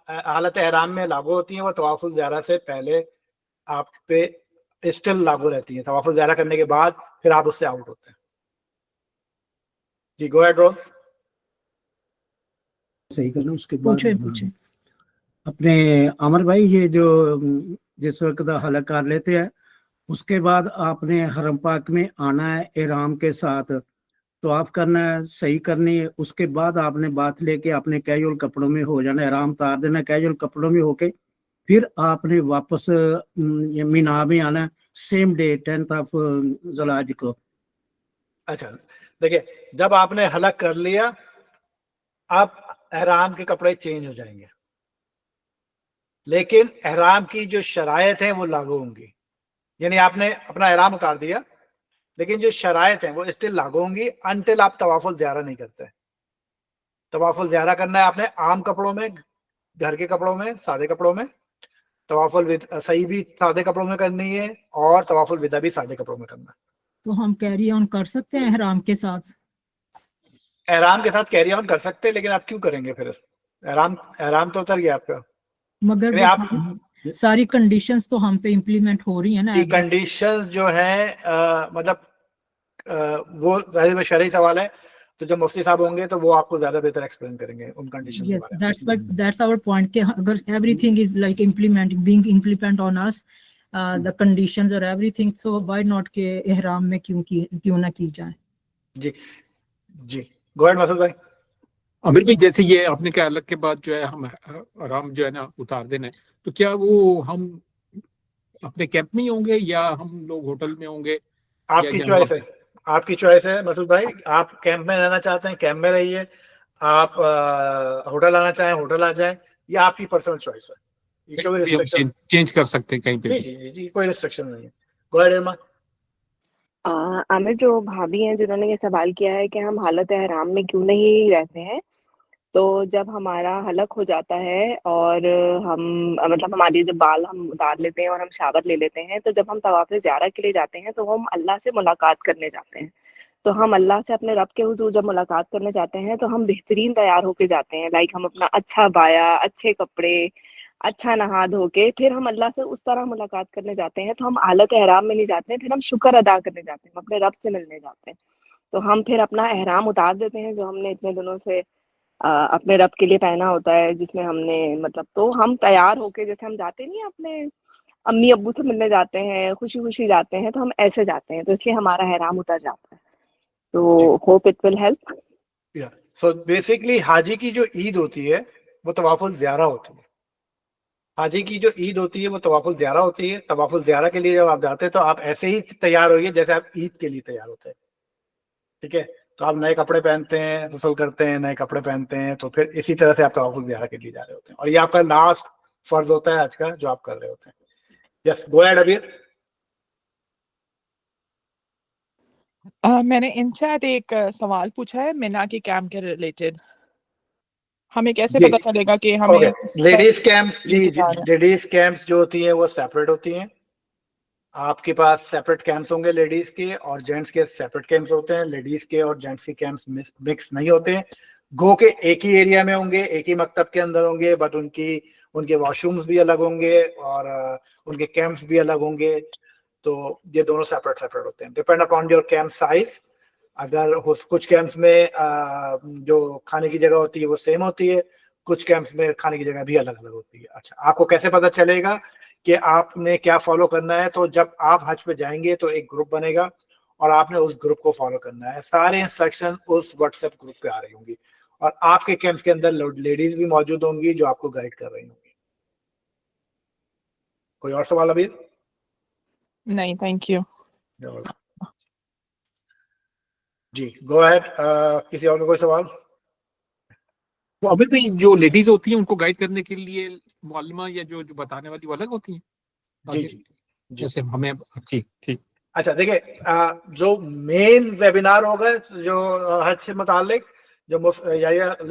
हालत एहराम में लागू होती हैं वो तवाफुल ज़ियारा से पहले आप पे स्टिल लागू रहती हैं। तवाफुल ज़ियारा करने के बाद फिर आप उससे आउट होते हैं। जी, गो अहेड रोज। सही करना उसके बाद पूछे अपने अमर भाई, ये जो जिस वक्त हलक कर लेते हैं उसके बाद आपने हरम पाक में आना है एहराम के साथ, तो आप करना है, सही करनी है, उसके बाद आपने बात लेके अपने कैजुअल कपड़ों में हो जाना, एहराम उतार देना, कैजुअल कपड़ों में होके फिर आपने वापस मीना में आना है सेम डे 10th ऑफ ज़ुल्हिज को। अच्छा देखिए, जब आपने हलक कर लिया अब एहराम के कपड़े चेंज हो जाएंगे, लेकिन एहराम की जो शरायत है वो लागू होंगी। यानी आपने अपना एहराम उतार दिया लेकिन जो शरायत है वो स्टिल लागू होंगी अनटिल आप तवाफुल ज़ियारा नहीं करते। तवाफुल ज़ियारा करना है आपने आम कपड़ों में, घर के कपड़ों में, सादे कपड़ों में। तवाफुल सही भी सादे कपड़ों में करनी है और तवाफुल विदा भी सादे कपड़ों में करना है। तो हम कैरी ऑन कर सकते हैं एहराम के साथ? एहराम के साथ कैरी ऑन कर सकते हैं, लेकिन आप क्यों करेंगे फिर? एहराम तो उतर गया आपका। मगर यानी वो आप सारी कंडीशंस तो हम पे इम्प्लीमेंट हो रही है ना। कंडीशंस जो है मतलब वो जाहिर में शरई सवाल है, तो जब मुफ्ती साहब होंगे तो वो आपको ज्यादा बेहतर एक्सप्लेन करेंगे उन कंडीशंस के बारे में। That's our point कि अगर everything is like being implement on us, the conditions or everything, so why not के एहराम में क्यों ना की जाए। जी जी, गो अहेड मसूद भाई। आमिर भाई, जैसे ये आपने कहा हलक के बाद जो है हम आराम जो है ना उतार देना है, तो क्या वो हम अपने कैंप में ही होंगे या हम लोग होटल में होंगे? आपकी चॉइस है, आपकी चॉइस है मसूद भाई। आप कैंप में रहना चाहते हैं कैंप में रहिए, आप होटल आना चाहें होटल आ जाएं, ये आपकी पर्सनल चॉइस है। कोई रिस्ट्रिक्शन चेंज कर सकते हैं कहीं पे? जी जी, कोई रिस्ट्रिक्शन नहीं है। गो अहेड इरमा। आमिर, जो भाभी हैं जिन्होंने ये सवाल किया है कि हम हालत एहराम में क्यों नहीं रहते हैं, तो जब हमारा हलक हो जाता है और हम मतलब हमारी जब बाल हम उतार लेते हैं और हम शावर ले लेते हैं, तो जब हम तवाफ ज़ियारा के लिए जाते हैं तो हम अल्लाह से मुलाकात करने जाते हैं। तो हम अल्लाह से अपने रब के हुजूर जब मुलाकात करने जाते हैं तो हम बेहतरीन तैयार होके जाते हैं, लाइक हम अपना अच्छा बाया, अच्छे कपड़े, अच्छा नहा धो के फिर हम अल्लाह से उस तरह मुलाकात करने जाते हैं। तो हम हालत एहराम में नहीं जाते हैं, फिर हम शुक्र अदा करने जाते हैं, हम अपने रब से मिलने जाते हैं। तो हम फिर अपना एहराम उतार देते हैं जो हमने इतने दिनों से अपने रब के लिए पहना होता है, जिसमें हमने मतलब, तो हम तैयार होके जैसे हम जाते नहीं अपने अम्मी अब्बू से मिलने जाते हैं, खुशी खुशी जाते हैं, तो हम ऐसे जाते हैं, तो इसलिए हमारा एहराम उतर जाता है। तो hope it will help. So basically हाजी की जो ईद होती है वो तवाफुल ज़ियारा होती है। हाजी की जो ईद होती है वो तवाफुल ज़ियारा होती है। तवाफुल ज़ियारा के लिए जब आप जाते हैं तो आप ऐसे ही तैयार होइए जैसे आप ईद के लिए तैयार होते हैं, ठीक है? तो आप नए कपड़े पहनते हैं, गुस्ल करते हैं, नए कपड़े पहनते हैं, तो फिर इसी तरह से आप तवाफुल ज़ियारा के लिए जा रहे होते हैं और ये आपका लास्ट फर्ज होता है आज का जो आप कर रहे होते हैं। यस, गो अहेड अबीर। मैंने इन चैट एक सवाल पूछा है मिना के कैंप के रिलेटेड। हमें कैसे पता चलेगा कि हमें लेडीज कैंप्स, जी लेडीज कैंप्स जो होती हैं वो सेपरेट होती हैं। आपके पास सेपरेट कैंप्स होंगे लेडीज के, और जेंट्स के सेपरेट कैंप्स होते हैं। लेडीज के और जेंट्स के कैंप्स मिक्स नहीं होते हैं। गो के एक ही एरिया में होंगे, एक ही मकतब के अंदर होंगे, बट उनके वॉशरूम्स भी अलग होंगे और उनके कैंप्स भी अलग होंगे। तो ये दोनों सेपरेट होते हैं, depend upon your camp size. अगर कुछ कैंप्स में जो खाने की जगह होती है वो सेम होती है, کچھ کیمپس میں کھانے کی جگہ بھی الگ الگ ہوتی ہے. اچھا آپ کو کیسے پتا چلے گا کہ آپ نے کیا فالو کرنا ہے؟ تو جب آپ حج پہ جائیں گے تو ایک گروپ بنے گا اور آپ نے اس گروپ کو فالو کرنا ہے. سارے انسٹرکشن اس واٹس ایپ گروپ پہ آ رہی ہوں گی اور آپ کے کیمپس کے اندر لیڈیز بھی موجود ہوں گی جو آپ کو گائیڈ کر رہی ہوں گی. کوئی اور سوال ابھی؟ نہیں، تھینک یو. جی گو اہیڈ. کسی اور کا کوئی سوال؟ تو ابھی بھائی جو لیڈیز ہوتی ہیں ان کو گائیڈ کرنے کے لیے معلمہ یا جو بتانے والی وہ الگ ہوتی ہیں؟ جی جی جی. جیسے ہمیں ٹھیک ٹھیک. اچھا دیکھیں جو مین ویبینار ہوگا جو حج سے متعلق جو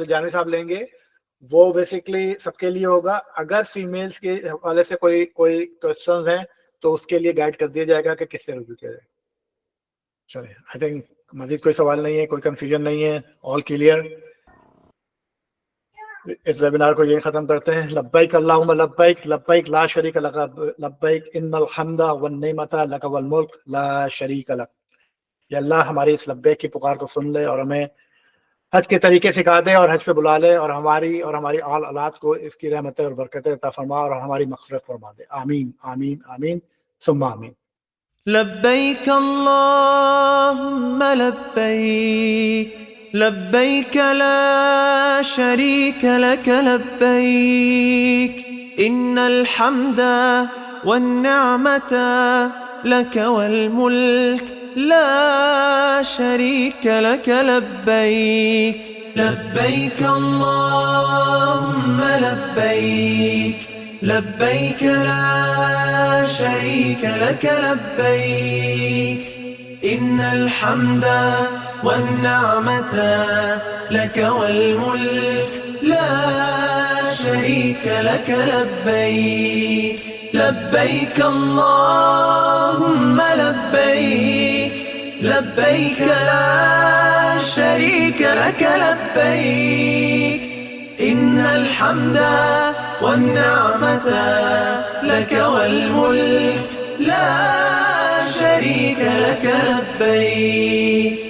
جانی صاحب لیں گے وہ بیسکلی سب کے لیے ہوگا. اگر فیمیلز کے حوالے سے کوئی کوشچنز ہیں تو اس کے لیے گائیڈ کر دیا جائے گا کہ کس سے رجوع کیا جائے. چلے آئی تھنک مزید کوئی سوال نہیں ہے, کوئی کنفیوژن نہیں ہے, آل کلیئر. اس ویبینار کو یہ ختم کرتے ہیں. لبیک اللہم لبیک لبیک لا شریک لک لبیک ان الحمد والنعمت لک والملک لا شریک لک. یا اللہ ہماری اس لبیک کی پکار کو سن لے اور ہمیں حج کے طریقے سکھا دے اور حج پہ بلا لے اور ہماری آل اولاد کو اس کی رحمتیں اور برکتیں عطا فرما اور ہماری مغفرت فرما دے. آمین آمین آمین ثم آمین. لبيك اللهم لبيك لبيك لا شريك لك لبيك إن الحمد والنعمة لك والملك لا شريك لك لبيك لبيك اللهم لبيك لبيك لا شريك لك لبيك إن الحمد والنعمة لك والملك لا شريك لك لبيك لبيك اللهم لبيك لبيك لا شريك لك لبيك إن الحمد والنعمة لك والملك لا شريك لك لبيك